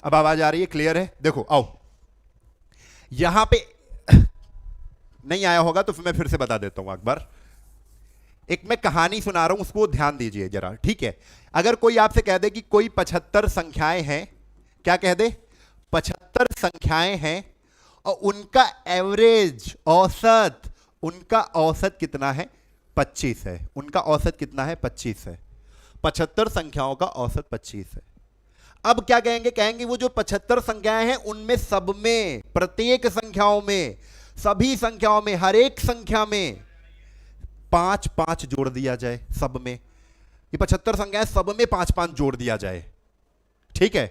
अब आवाज आ रही है, क्लियर है। देखो आओ, यहां पे नहीं आया होगा तो फिर मैं फिर से बता देता हूं अकबर। एक मैं कहानी सुना रहा हूं, उसको ध्यान दीजिए जरा, ठीक है। अगर कोई आपसे कह दे कि कोई 75 संख्याएं हैं, क्या कह दे, 75 संख्याएं हैं और उनका एवरेज, औसत, उनका औसत कितना है, 25 है। उनका औसत कितना है, 25 है। 75 संख्याओं का औसत 25 है। अब क्या कहेंगे, कहेंगे वो जो 75 संख्याएं हैं उनमें सब में, प्रत्येक संख्याओं में, सभी संख्याओं में, हर एक संख्या में 5 5 जोड़ दिया जाए। सब में ये 75 संख्याएं, सब में 5 5 जोड़ दिया जाए, ठीक है।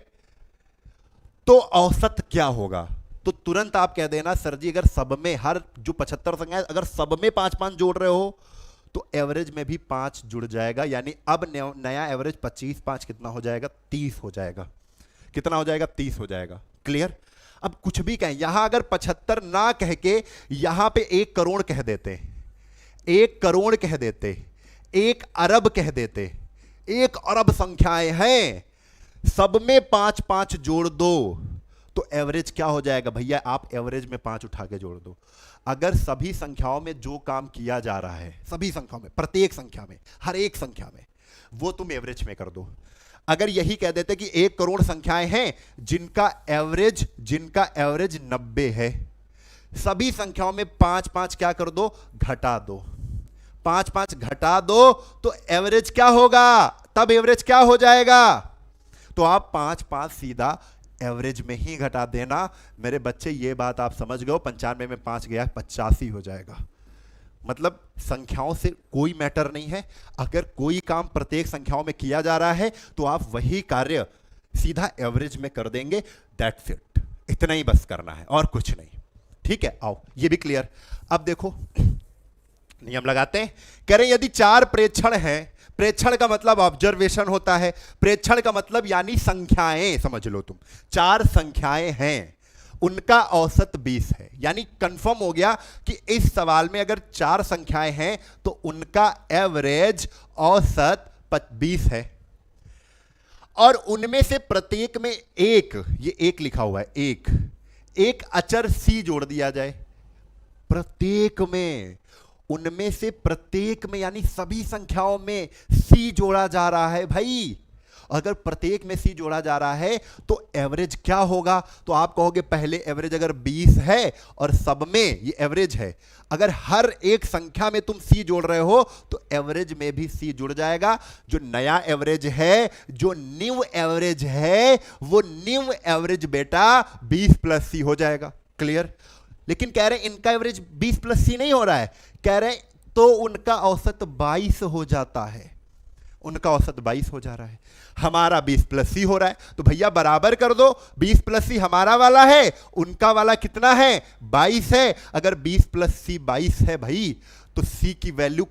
तो औसत क्या होगा, तो तुरंत आप कह देना सर जी अगर सब में, हर जो 75 संख्याएं अगर सब में 5 5 जोड़ रहे हो तो एवरेज में भी 5 जुड़ जाएगा, यानी अब नया एवरेज 25 5 कितना हो जाएगा, 30 हो जाएगा। कितना हो जाएगा, 30 हो जाएगा। क्लियर। अब कुछ भी कहें, यहां अगर 75 ना कह के यहां पे 1 करोड़ कह देते, 1 करोड़ कह देते, 1 अरब कह देते, 1 अरब संख्याएं हैं, सब में 5 5 जोड़ दो तो एवरेज क्या हो जाएगा भैया? आप एवरेज में 5 उठा के जोड़ दो। अगर सभी संख्याओं में जो काम किया जा रहा है, सभी संख्याओं में, प्रत्येक संख्या में, हर एक संख्या में, वो तुम एवरेज में कर दो। अगर यही कह देते कि 1 करोड़ संख्याएं हैं जिनका एवरेज 90 है, सभी संख्याओं में 5 5 क्या कर दो? घटा दो। 5 5 घटा दो तो एवरेज क्या होगा? तब एवरेज क्या हो जाएगा? तो आप 5 5 सीधा एवरेज में ही घटा देना। मेरे बच्चे ये बात आप समझ गए हो, 95 में 5 गया 85 हो जाएगा। मतलब संख्याओं से कोई मैटर नहीं है। अगर कोई काम प्रत्येक संख्याओं में किया जा रहा है तो आप वही कार्य सीधा एवरेज में कर देंगे। दैट्स इट, इतना ही बस करना है और कुछ नहीं। ठीक है, आओ ये भी क्लियर। अब देखो नियम लगाते हैं। कह रहे यदि 4 प्रेक्षण हैं, प्रेक्षण का मतलब ऑब्जर्वेशन होता है, प्रेक्षण का मतलब यानी संख्याएं, समझ लो तुम, 4 संख्याएं हैं, उनका औसत 20 है। यानी कंफर्म हो गया कि इस सवाल में अगर 4 संख्याएं हैं तो उनका एवरेज औसत 20 है, और उनमें से प्रत्येक में एक, ये एक लिखा हुआ है, एक अचर सी जोड़ दिया जाए। प्रत्येक में, उनमें से प्रत्येक में यानी सभी संख्याओं में सी जोड़ा जा रहा है भाई। अगर प्रत्येक में सी जोड़ा जा रहा है तो एवरेज क्या होगा? तो आप कहोगे पहले एवरेज अगर 20 है और सब में ये एवरेज है, अगर हर एक संख्या में तुम सी जोड़ रहे हो तो एवरेज में भी सी जुड़ जाएगा। जो नया एवरेज है, जो न्यू एवरेज है, वो न्यू एवरेज बेटा 20 प्लस सी हो जाएगा। क्लियर? लेकिन कह रहे इनका एवरेज 20 प्लस सी नहीं हो रहा है, कह रहे तो उनका औसत 22 हो जाता है। उनका औसत 22 हो जा रहा है, हमारा 20 प्लस सी हो रहा है। तो भैया बराबर कर दो, 20 प्लस सी हमारा वाला है, उनका वाला कितना है? 22 है। अगर 20 प्लस सी 22 है भाई, तो सी की वैल्यू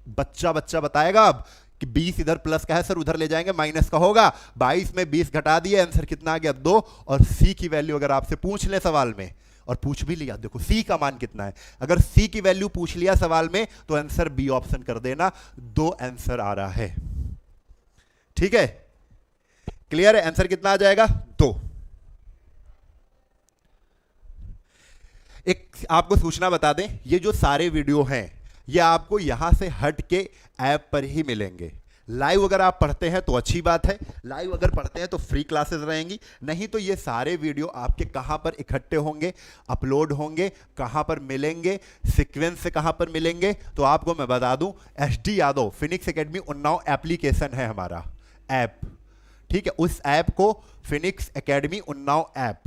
बच्चा बताएगा अब कि 20 इधर प्लस का है सर, उधर ले जाएंगे माइनस का होगा। 22 में 20 घटा दिए, आंसर कितना आ गया? 2। और सी की वैल्यू अगर आपसे पूछ ले सवाल में, और पूछ भी लिया, देखो सी का मान कितना है, अगर सी की वैल्यू पूछ लिया सवाल में तो आंसर बी ऑप्शन कर देना। 2 आंसर आ रहा है। ठीक है, क्लियर है? आंसर कितना आ जाएगा? 2। एक आपको सूचना बता दें, ये जो सारे वीडियो हैं ये आपको यहां से हट के ऐप पर ही मिलेंगे। लाइव अगर आप पढ़ते हैं तो अच्छी बात है, लाइव अगर पढ़ते हैं तो फ्री क्लासेस रहेंगी, नहीं तो ये सारे वीडियो आपके कहां पर इकट्ठे होंगे, अपलोड होंगे, कहां पर मिलेंगे, सीक्वेंस से कहां पर मिलेंगे? तो आपको मैं बता दूं, SD Yadav Phoenix academy Unnao application है हमारा ऐप। ठीक है, उस ऐप को फिनिक्स एकेडमी उन्नाव ऐप,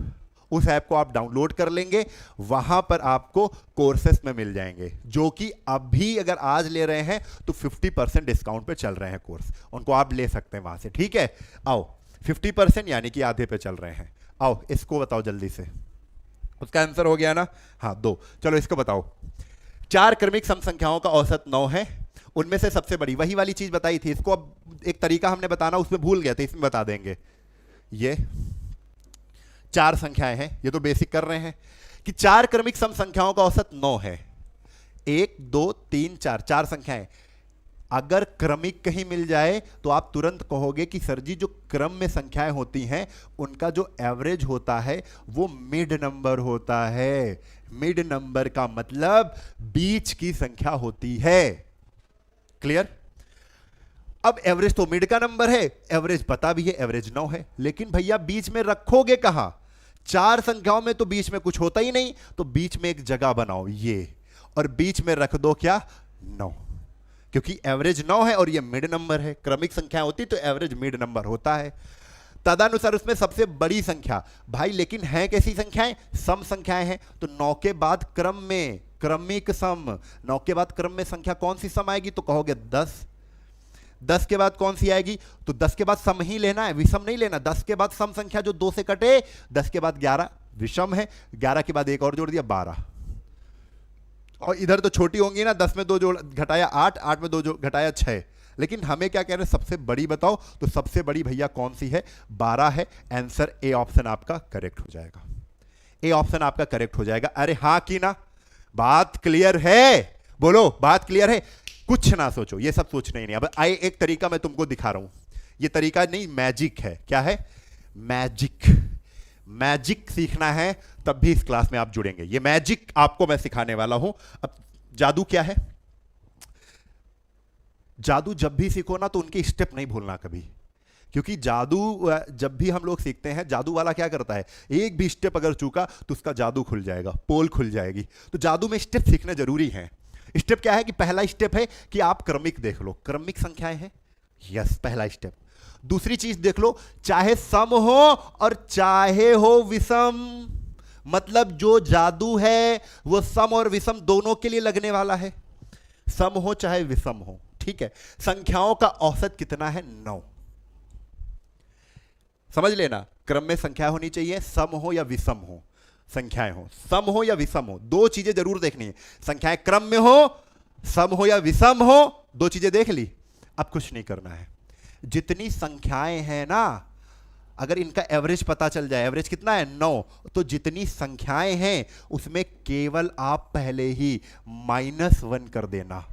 उस ऐप को आप डाउनलोड कर लेंगे, वहां पर आपको कोर्सेस में मिल जाएंगे, जो कि अभी अगर आज ले रहे हैं तो 50% डिस्काउंट पे चल रहे हैं कोर्स, उनको आप ले सकते हैं वहां से। ठीक है, आओ 50% यानी कि आधे पे चल रहे हैं। आओ इसको बताओ जल्दी से, उसका आंसर हो गया ना? हाँ 2। चलो इसको बताओ। 4 क्रमिक सम संख्याओं का औसत 9 है, उनमें से सबसे बड़ी, वही वाली चीज बताई थी, इसको अब एक तरीका हमने बताना उसमें भूल गए थे, इसमें बता देंगे। ये 4 संख्याएं हैं, ये तो बेसिक कर रहे हैं कि 4 क्रमिक सम संख्याओं का औसत 9 है। 1 2 3 4, 4 संख्याएं। अगर क्रमिक कहीं मिल जाए तो आप तुरंत कहोगे कि सर जी जो क्रम में संख्याएं होती हैं उनका जो एवरेज होता है वो मिड नंबर होता है। मिड नंबर का मतलब बीच की संख्या होती है। क्लियर? अब एवरेज तो मिड का नंबर है, एवरेज पता भी है, एवरेज 9 है, लेकिन भैया बीच में रखोगे कहां? 4 संख्याओं में तो बीच में कुछ होता ही नहीं, तो बीच में एक जगह बनाओ ये, और बीच में रख दो क्या? 9, क्योंकि एवरेज 9 है और ये मिड नंबर है। क्रमिक संख्या होती तो एवरेज मिड नंबर होता है। तदनुसार उसमें सबसे बड़ी संख्या भाई, लेकिन है कैसी संख्याएं? सम संख्याएं हैं, तो 9 के बाद क्रम में क्रमिक सम, 9 के बाद क्रम में संख्या कौन सी सम आएगी? तो कहोगे 10। 10 के बाद कौन सी आएगी? तो 10 के बाद सम ही लेना है, विषम नहीं लेना। 10 के बाद सम संख्या जो 2 से कटे, 10 के बाद 11 विषम है, 11 के बाद एक और जोड़ दिया 12, और इधर तो छोटी होंगी ना, 10 में 2 जोड़ घटाया 8, 8 में 2 घटाया 6। लेकिन हमें क्या कह रहे हैं? सबसे बड़ी बताओ, तो सबसे बड़ी भैया कौन सी है? 12 है। आंसर ए ऑप्शन आपका करेक्ट हो जाएगा। ए ऑप्शन आपका करेक्ट हो जाएगा। अरे हाँ कि ना? बात क्लियर है? बोलो, बात क्लियर है? कुछ ना सोचो, ये सब सोचना ही नहीं। अब आए एक तरीका मैं तुमको दिखा रहा हूं, ये तरीका नहीं मैजिक है। क्या है? मैजिक। मैजिक सीखना है तब भी इस क्लास में आप जुड़ेंगे। ये मैजिक आपको मैं सिखाने वाला हूं। अब जादू क्या है? जादू जब भी सीखो ना तो उनके स्टेप नहीं भूलना कभी, क्योंकि जादू जब भी हम लोग सीखते हैं, जादू वाला क्या करता है, एक भी स्टेप अगर चूका तो उसका जादू खुल जाएगा, पोल खुल जाएगी। तो जादू में स्टेप सीखना जरूरी है। स्टेप क्या है कि पहला स्टेप है कि आप क्रमिक देख लो, क्रमिक संख्याएं हैं, यस पहला स्टेप। दूसरी चीज देख लो, चाहे सम हो और चाहे हो विषम, मतलब जो जादू है वो सम और विषम दोनों के लिए लगने वाला है, सम हो चाहे विषम हो, ठीक है। संख्याओं का औसत कितना है? 9। समझ लेना, क्रम में संख्या होनी चाहिए, सम हो या विषम हो, संख्याएं हो, सम हो या विषम हो, दो चीजें जरूर देखनी है। संख्याएं क्रम में हो, सम हो या विषम हो, दो चीजें देख ली, अब कुछ नहीं करना है। जितनी संख्याएं हैं ना, अगर इनका एवरेज पता चल जाए, एवरेज कितना है? 9, तो जितनी संख्याएं हैं उसमें केवल आप पहले ही -1 कर देना।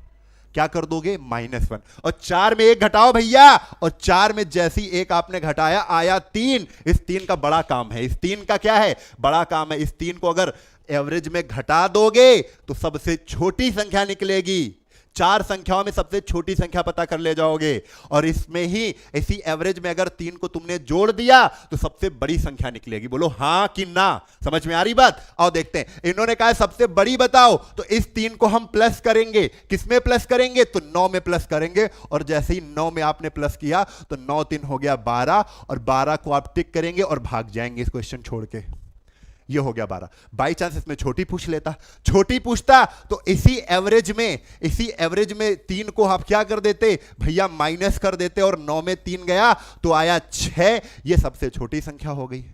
क्या कर दोगे? -1। और 4 में 1 घटाओ भैया, और 4 में जैसी एक आपने घटाया आया 3। इस 3 का बड़ा काम है, इस 3 का क्या है? बड़ा काम है। इस 3 को अगर एवरेज में घटा दोगे तो सबसे छोटी संख्या निकलेगी। 4 संख्याओं में सबसे छोटी संख्या पता कर ले जाओगे, और इसमें ही इसी एवरेज में अगर 3 को तुमने जोड़ दिया तो सबसे बड़ी संख्या निकलेगी। बोलो हां कि ना? समझ में आ रही बात? आओ देखते हैं। इन्होंने कहा सबसे बड़ी बताओ, तो इस 3 को हम प्लस करेंगे। किसमें प्लस करेंगे? तो 9 में प्लस करेंगे, और जैसे ही 9 में आपने प्लस किया तो 9 3 हो गया 12, और 12 को आप टिक करेंगे और भाग जाएंगे इस क्वेश्चन छोड़ के। ये हो गया 12। बाई चांस इसमें छोटी पूछ लेता, छोटी पूछता तो इसी एवरेज में 3 को आप क्या कर देते भैया? माइनस कर देते, और 9 में 3 गया तो आया 6। ये सबसे छोटी संख्या हो गई।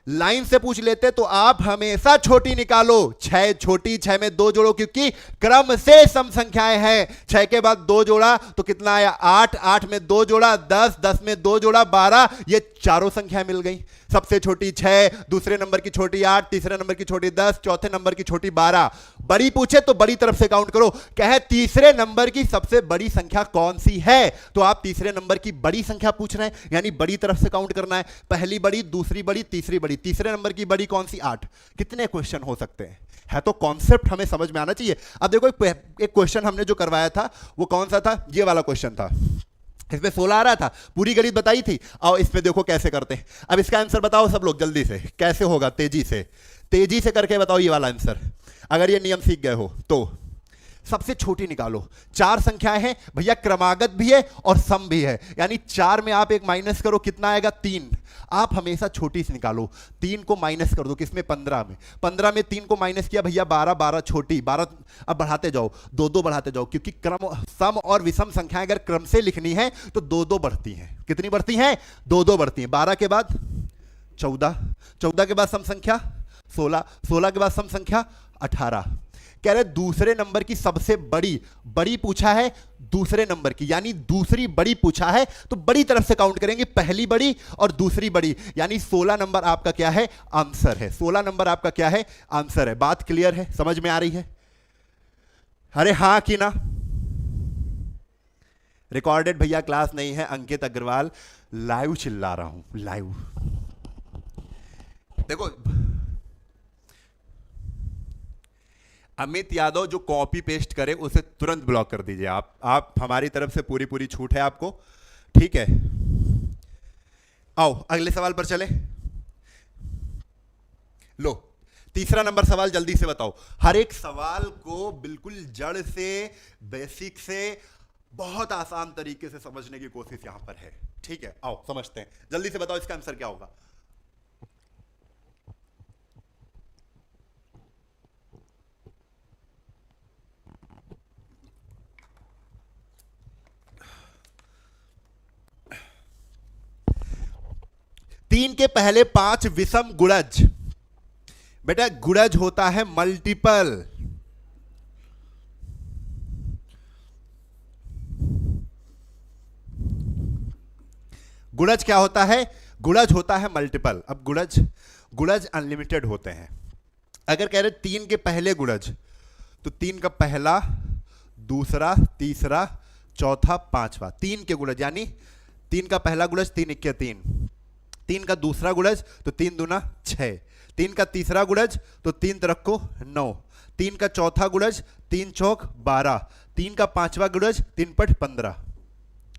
लाइन से पूछ लेते तो आप हमेशा छोटी निकालो, 6 छोटी, 6 में 2 जोड़ो, क्योंकि क्रम से सम संख्याएं हैं। 6 के बाद 2 जोड़ा तो कितना आया? 8, 8 में 2 जोड़ा 10, 10 में 2 जोड़ा 12। ये चारों संख्याएं मिल गई। सबसे छोटी 6, दूसरे नंबर की छोटी 8, तीसरे नंबर की छोटी 10, चौथे नंबर की छोटी 12। बड़ी पूछे तो बड़ी तरफ से काउंट करो। कहे तीसरे नंबर की सबसे बड़ी संख्या कौन सी है, तो आप तीसरे नंबर की बड़ी संख्या पूछ रहे हैं, यानी बड़ी तरफ से काउंट करना है। पहली बड़ी, दूसरी बड़ी, तीसरी बड़ी। तीसरे नंबर की बड़ी कौन सी? 8। कितने क्वेश्चन हो सकते हैं? है तो कॉन्सेप्ट हमें समझ में आना चाहिए। अब देखो एक क्वेश्चन हमने जो करवाया था वो कौन सा था? ये वाला क्वेश्चन था। इसमें 16 आ रहा था, पूरी गणित बताई थी। और इसमें देखो कैसे करते हैं। अब इसका आंसर बताओ सब लोग जल्दी से, कैसे होगा? तेजी से करके बताओ ये वाला आंसर, अगर ये नियम सीख गए हो तो। सबसे छोटी निकालो। 4 संख्याएं हैं भैया, क्रमागत भी है और सम भी है, यानी 4 में आप एक माइनस करो, कितना आएगा? 3। आप हमेशा छोटी से निकालो। 3 को माइनस कर दो, किसमें? 15 में। 15 में 3 को माइनस किया भैया 12, 12 छोटी 12। अब बढ़ाते जाओ, 2 बढ़ाते जाओ, क्योंकि क्रम सम और विषम संख्याएं अगर क्रम से लिखनी है तो 2 बढ़ती हैं। कितनी बढ़ती हैं? 2 बढ़ती हैं। 12 के बाद 14, 14 के बाद सम संख्या 16, 16 के बाद सम संख्या 18। कह रहे दूसरे नंबर की सबसे बड़ी पूछा है, दूसरे नंबर की, यानी दूसरी बड़ी पूछा है तो बड़ी तरफ से काउंट करेंगे, पहली बड़ी और दूसरी बड़ी, यानी 16 नंबर आपका क्या है? आंसर है। 16 नंबर आपका क्या है? आंसर है। बात क्लियर है? समझ में आ रही है? अरे हां कि ना? रिकॉर्डेड भैया क्लास नहीं है। अंकित अग्रवाल लाइव चिल्ला रहा हूं, लाइव। देखो अमित यादव जो कॉपी पेस्ट करे उसे तुरंत ब्लॉक कर दीजिए। आप हमारी तरफ से पूरी छूट है आपको, ठीक है। आओ अगले सवाल पर चले। लो तीसरा नंबर सवाल जल्दी से बताओ। हर एक सवाल को बिल्कुल जड़ से, बेसिक से, बहुत आसान तरीके से समझने की कोशिश यहां पर है, ठीक है। आओ समझते हैं, जल्दी से बताओ इसका आंसर क्या होगा। तीन के पहले 5 विषम गुणज। बेटा गुणज होता है मल्टीपल। गुणज क्या होता है? गुणज होता है मल्टीपल। अब गुणज अनलिमिटेड होते हैं। अगर कह रहे 3 के पहले गुणज, तो 3 का पहला, दूसरा, तीसरा, चौथा, पांचवा, 3 के गुणज, यानी 3 का पहला गुणज 3 इक्के 3, 3 का दूसरा गुणज तो 3 दूना 6, 3 का तीसरा गुणज तो 3 तरक को 9, 3 का चौथा गुणज 3 चौक 12, 3 का पांचवा गुणज 3 पट 15।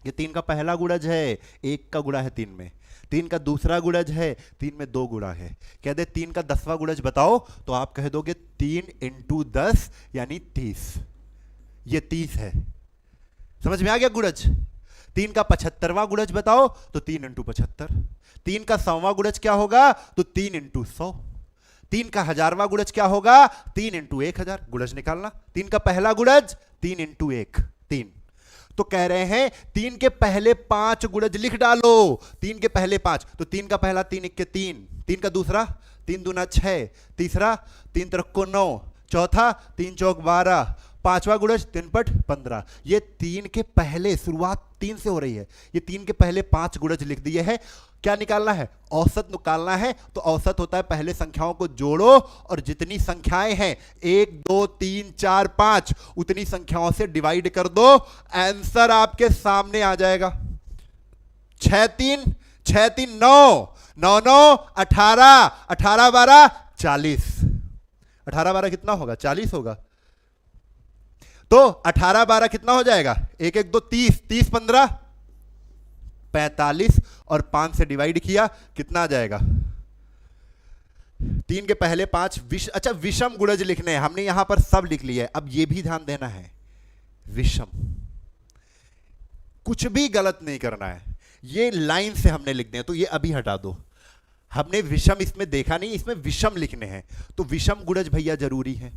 ये 3 का पहला गुणज है, 1 का गुणा है 3 में, 3 का दूसरा गुणज है, 3 में 2 गुणा है। कह दे 3 का 10वां गुणज बताओ, तो आप कह दोगे 3 इंटू 10 यानी 30। ये 30 है, समझ में आ गया गुणज। 3 का 75वां गुणज बताओ, तो 3 इंटू 75। 3 का 100वां गुणज क्या होगा, तो 3 इंटू 100। 3 का 1000वां गुणज क्या होगा, 3 इंटू 1000। गुणज निकालना। 3 का पहला गुणज 3 इंटू 1 3। तो कह रहे हैं 3 के पहले 5 गुणज लिख डालो। 3 के पहले 5, तो 3 का पहला 3 इक्के 3, 3 का दूसरा 3 दूना 6, तीसरा 3 तरक को 9, चौथा 3 चौक 12, पांचवा गुणज 3 पट 15। ये 3 के पहले, शुरुआत 3 से हो रही है, ये 3 के पहले 5 गुणज लिख दिए हैं। क्या निकालना है, औसत निकालना है। तो औसत होता है पहले संख्याओं को जोड़ो और जितनी संख्याएं हैं 1 2 3 4 5 उतनी संख्याओं से डिवाइड कर दो, आंसर आपके सामने आ जाएगा। 6 3 6 3 9 9 9 18 18 12 40। 18 12 कितना होगा, 40 होगा। तो 18 12 कितना हो जाएगा, 1 1 2 30, 30 15 45 और 5 से डिवाइड किया, कितना आ जाएगा। 3 के पहले 5 अच्छा विषम गुणज लिखने हैं, हमने यहां पर सब लिख लिया है। अब यह भी ध्यान देना है, विषम, कुछ भी गलत नहीं करना है। ये लाइन से हमने लिख दिया, तो ये अभी हटा दो। हमने विषम इसमें देखा नहीं, इसमें विषम लिखने हैं, तो विषम गुणज भैया जरूरी है।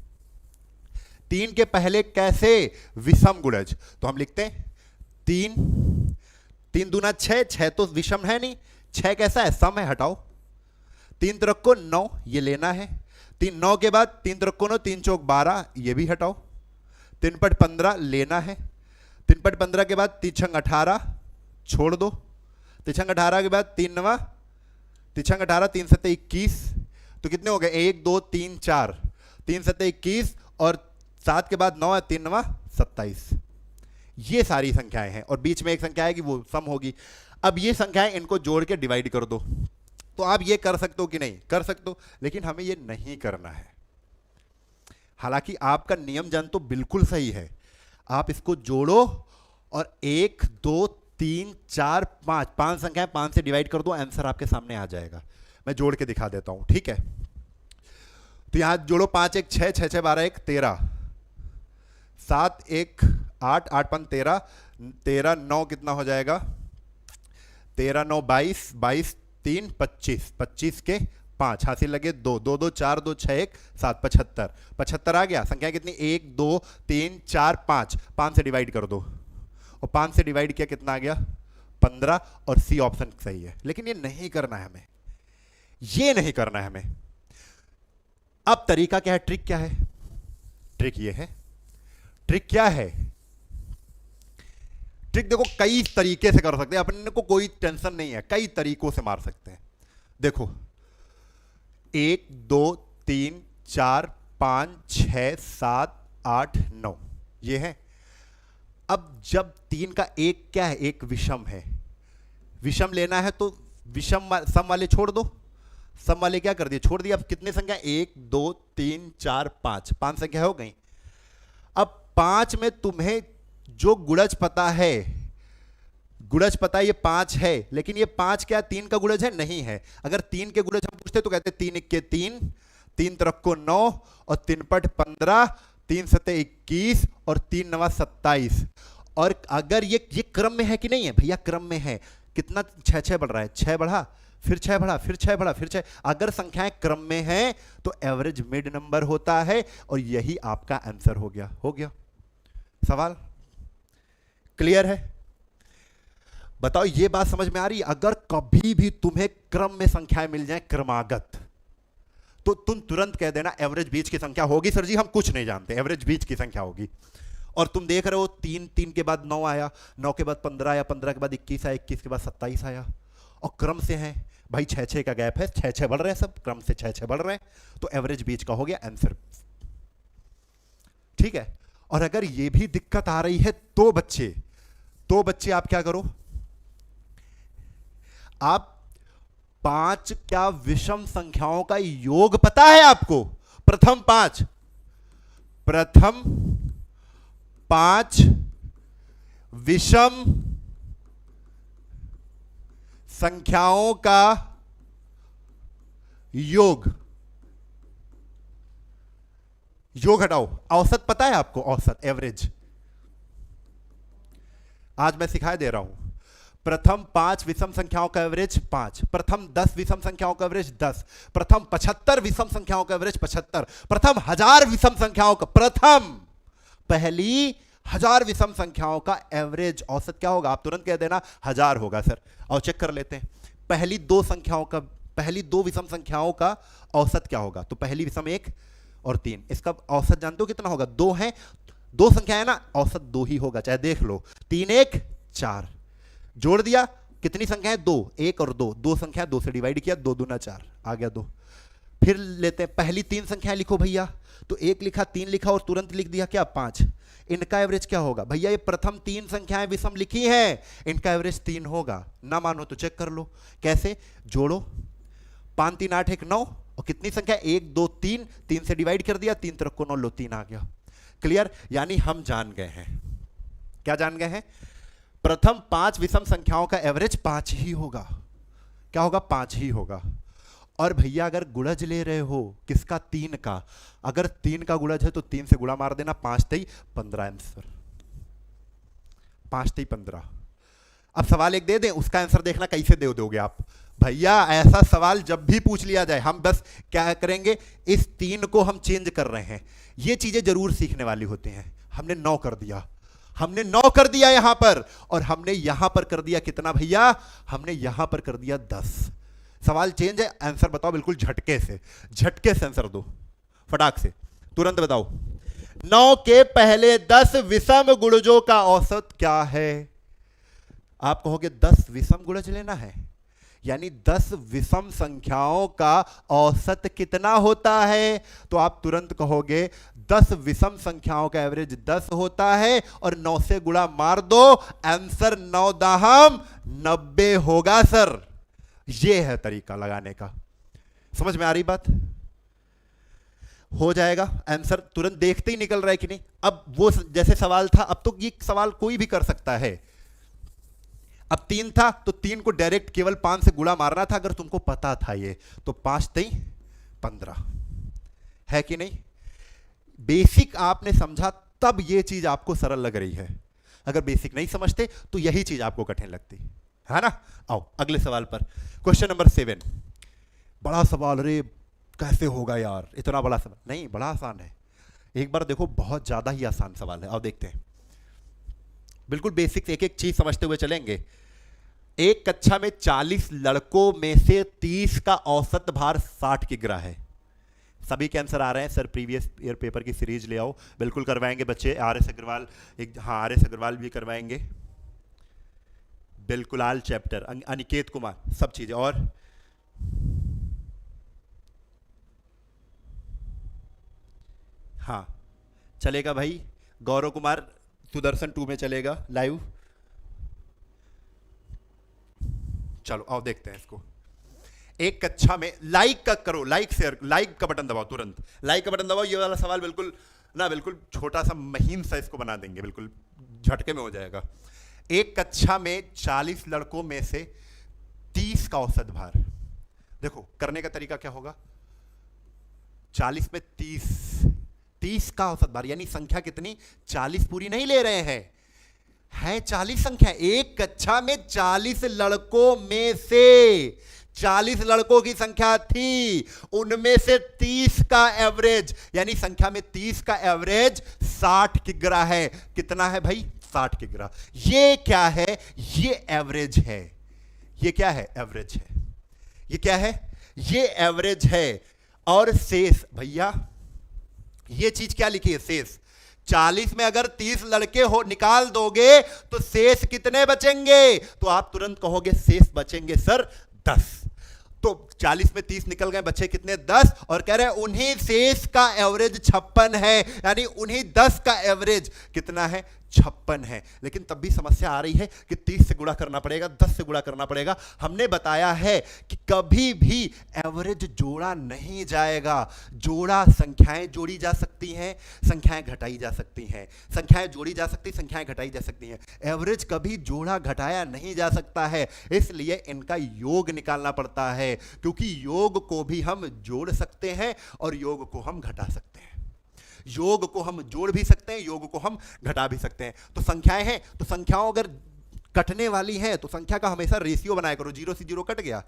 3 के पहले कैसे विषम गुणज, तो हम लिखते हैं 3 3 दूना 6, 6 तो विषम है नहीं, 6 कैसा है, सम है, हटाओ। 3 तरक को 9, ये लेना है। 3 9 के बाद 3 तरक को 9, 3 चौक 12, ये भी हटाओ। 3 पट 15 लेना है। 3 पट 15 के बाद 3 छंग 18 छोड़ दो। 3 छंग 18 के बाद 3 9 3 छंग 18 3 7 21, तो कितने हो गए 1 2 3 4, 3 7 21 और 7 के बाद 9 है, 3 9 27। ये सारी संख्याएं हैं और बीच में एक संख्या है कि वो सम होगी। अब ये संख्याएं इनको जोड़ के डिवाइड कर दो। तो आप ये कर सकते हो कि नहीं, कर सकते हो, लेकिन हमें ये नहीं करना है। हालांकि आपका नियम जान तो बिल्कुल सही है, आप इसको जोड़ो और 1 2 3 4 5 5 संख्याएं 5 से डिवाइड कर दो, आंसर आपके सामने आ जाएगा। मैं जोड़ के दिखा देता हूं, ठीक है। तो यहां जोड़ो, 5 1 6 6 6 12 1 13, 7 1 8 8 5 13 13 9 कितना हो जाएगा, 13 9 22 22 3 25 25 के 5 हासिल लगे 2 2 2 4 2 6 1 7 75 75 आ गया। संख्या कितनी 1 2 3 4 5 5 से डिवाइड कर दो और 5 से डिवाइड किया कितना आ गया 15 और सी ऑप्शन सही है। लेकिन ये नहीं करना है हमें, ये नहीं करना है हमें। अब तरीका क्या है, ट्रिक क्या है, ट्रिक ये है। ट्रिक क्या है, ट्रिक देखो कई तरीके से कर सकते हैं, अपने को कोई टेंशन नहीं है, कई तरीकों से मार सकते हैं। देखो 1 2 3 4 5 6 7 8 9 ये है। अब जब 3 का 1 क्या है, एक विषम है, विषम लेना है तो विषम सम वाले छोड़ दो, सम वाले क्या कर दिए, छोड़ दिया। अब कितने संख्या 1 2 3 4 5 5 संख्या हो गई। अब 5 में तुम्हें जो गुणज पता है, गुणज पता है ये 5 है, लेकिन ये 5 क्या 3 का गुणज है, नहीं है। अगर 3 के गुणज हम पूछते तो कहते 3 इक्के 3 3 तरक को 9 और 3 पट 15 3 सते 21 और 3 9 27। और अगर ये क्रम में है कि नहीं है भैया, क्रम में है। कितना 6 6 बढ़ रहा है, 6 बढ़ा फिर 6 बढ़ा फिर 6 बढ़ा फिर 6। अगर संख्याएं क्रम में हैं तो एवरेज मिड नंबर होता है और यही आपका आंसर हो गया। हो गया सवाल क्लियर है? बताओ ये बात समझ में आ रही है? अगर कभी भी तुम्हें क्रम में संख्याएं मिल जाएं क्रमागत, तो तुम तुरंत कह देना एवरेज बीच की संख्या होगी। सर जी हम कुछ नहीं जानते, एवरेज बीच की संख्या होगी। और तुम देख रहे हो 3 3 के बाद 9 आया, 9 के बाद 15 आया, 15 के बाद 21 आया, 21 के बाद 27 आया और क्रम से है भाई, 6 6 का गैप है, 6 6 बढ़ रहे हैं, सब क्रम से 6 6 बढ़ रहे हैं, तो एवरेज बीच का हो गया आंसर। ठीक है। और अगर ये भी दिक्कत आ रही है तो बच्चे आप क्या करो, आप 5 क्या विषम संख्याओं का योग पता है आपको? प्रथम 5 विषम संख्याओं का योग हटाओ, औसत पता है आपको? औसत, एवरेज आज मैं सिखा दे रहा हूं। प्रथम 5 विषम संख्याओं का एवरेज 5, प्रथम 10 विषम संख्याओं का एवरेज 10, प्रथम 75 विषम संख्याओं का एवरेज 75, प्रथम 1000 विषम संख्याओं का, पहली 1000 विषम संख्याओं का एवरेज औसत क्या होगा? आप तुरंत कह देना 1000 होगा सर। और चेक कर लेते हैं पहली दो विषम संख्याओं का औसत क्या होगा? तो पहली विषम 1 और 3, इसका औसत जानते हो कितना होगा? 2 है, 2 संख्या है ना, औसत 2 ही होगा, चाहे देख लो। 3 1 4, जोड़ दिया, कितनी संख्या है? 2, 1 और 2, 2 संख्या 2 से डिवाइड किया, 2 दूना 4, आ गया 2। फिर लेते हैं पहली 3 संख्या लिखो भैया, तो 1 लिखा, 3 लिखा और तुरंत लिख दिया क्या? 5। इनका एवरेज क्या होगा? भैया ये प्रथम 3 संख्याएं विषम लिखी हैं, इनका एवरेज 3 होगा। ना मानो तो चेक कर लो, कैसे? जोड़ो, 5 3 8 1 9, और कितनी संख्या? 1 2 3, 3 से डिवाइड कर दिया, 3 तरफ को 9, लो 3 आ गया। क्लियर? यानी हम जान गए हैं, क्या जान गए हैं? प्रथम 5 विषम संख्याओं का एवरेज 5 ही होगा। क्या होगा? 5 ही होगा। और भैया अगर गुणज ले रहे हो किसका? 3 का, अगर 3 का गुणज है तो 3 से गुणा मार देना, 5 3 15 आंसर, 5 3 15। अब सवाल एक दे दें, उसका आंसर देखना कैसे दे दोगे आप। भैया ऐसा सवाल जब भी पूछ लिया जाए, हम बस क्या करेंगे, इस 3 को हम चेंज कर रहे हैं, ये चीजें जरूर सीखने वाली होती हैं। हमने 9 कर दिया, यहां पर, और हमने यहां पर कर दिया कितना भैया? हमने यहां पर कर दिया 10। सवाल चेंज है, आंसर बताओ बिल्कुल झटके से आंसर दो, फटाक से, तुरंत बताओ। 9 के पहले 10 विषम गुणजों का औसत क्या है? आप कहोगे 10 विषम गुणज लेना है, यानी 10 विषम संख्याओं का औसत कितना होता है? तो आप तुरंत कहोगे 10 विषम संख्याओं का एवरेज 10 होता है, और 9 से गुणा मार दो, आंसर 9 दाहम 90 होगा सर। ये है तरीका लगाने का। समझ में आ रही बात? हो जाएगा आंसर, तुरंत देखते ही निकल रहा है कि नहीं? अब वो जैसे सवाल था, अब तो ये सवाल कोई भी कर सकता है। अब 3 था तो 3 को डायरेक्ट केवल 5 से गुणा मारना था, अगर तुमको पता था ये, तो 5 3 15 है कि नहीं? बेसिक आपने समझा तब ये चीज आपको सरल लग रही है, अगर बेसिक नहीं समझते तो यही चीज आपको कठिन लगती है ना। आओ अगले सवाल पर, क्वेश्चन नंबर 7। बड़ा सवाल, अरे कैसे होगा यार इतना बड़ा सवाल? नहीं, बड़ा आसान है, एक बार देखो, बहुत ज्यादा ही आसान सवाल है। आओ देखते हैं, बिल्कुल बेसिक, एक एक चीज समझते हुए चलेंगे। एक कक्षा में 40 लड़कों में से 30 का औसत भार 60 किग्रा है। सभी के आंसर आ रहे हैं सर, प्रीवियस ईयर पेपर की सीरीज ले आओ, बिल्कुल करवाएंगे बच्चे। आर एस अग्रवाल, हाँ आर एस अग्रवाल भी करवाएंगे, बिल्कुल आल चैप्टर, अनिकेत कुमार, सब चीजें। और हाँ चलेगा भाई, गौरव कुमार सुदर्शन 2 में चलेगा लाइव। चलो आओ देखते हैं इसको। एक कक्षा में, लाइक का करो, लाइक शेयर, लाइक का बटन दबाओ, तुरंत लाइक का बटन दबाओ। ये वाला सवाल बिल्कुल ना, बिल्कुल छोटा सा महीन सा इसको बना देंगे, बिल्कुल झटके में हो जाएगा। एक कक्षा में 40 लड़कों में से 30 का औसत भार, देखो करने का तरीका क्या होगा? 40 में 30 का औसत भार, यानी संख्या कितनी? 40 पूरी नहीं ले रहे हैं, है 40 संख्या। एक कक्षा में 40 लड़कों में से 40 लड़कों की संख्या थी, उनमें से 30 का एवरेज, यानी संख्या में 30 का एवरेज 60 किग्रा है। कितना है भाई? 60 किग्रा। ये क्या है? ये एवरेज है। ये क्या है? एवरेज है। ये क्या है? ये एवरेज है। और शेष भैया, ये चीज क्या लिखी है? शेष। 40 में अगर 30 लड़के हो निकाल दोगे तो शेष कितने बचेंगे? तो आप तुरंत कहोगे शेष बचेंगे सर 10। तो 40 में 30 निकल गए, बच्चे कितने 10, और कह रहे हैं उन्हीं शेष का एवरेज 56 है, यानी उन्हीं 10 का एवरेज कितना है 56 है। लेकिन तब भी समस्या आ रही है कि 30 से गुणा करना पड़ेगा, 10 से गुणा करना पड़ेगा। हमने बताया है कि कभी भी एवरेज जोड़ा नहीं जाएगा। जोड़ा संख्याएं जोड़ी जा सकती हैं, संख्याएं घटाई जा सकती हैं, संख्याएं जोड़ी जा सकती, संख्याएं घटाई जा सकती हैं। एवरेज कभी जोड़ा घटाया नहीं जा सकता है, इसलिए इनका योग निकालना पड़ता है, क्योंकि योग को भी हम जोड़ सकते हैं और योग को हम घटा सकते हैं। योग को हम जोड़ भी सकते हैं, योग को हम घटा भी सकते हैं। तो संख्याएं हैं, तो संख्याओं अगर कटने वाली हैं तो संख्या का हमेशा रेशियो बनाया करो। 0 से 0 कट गया,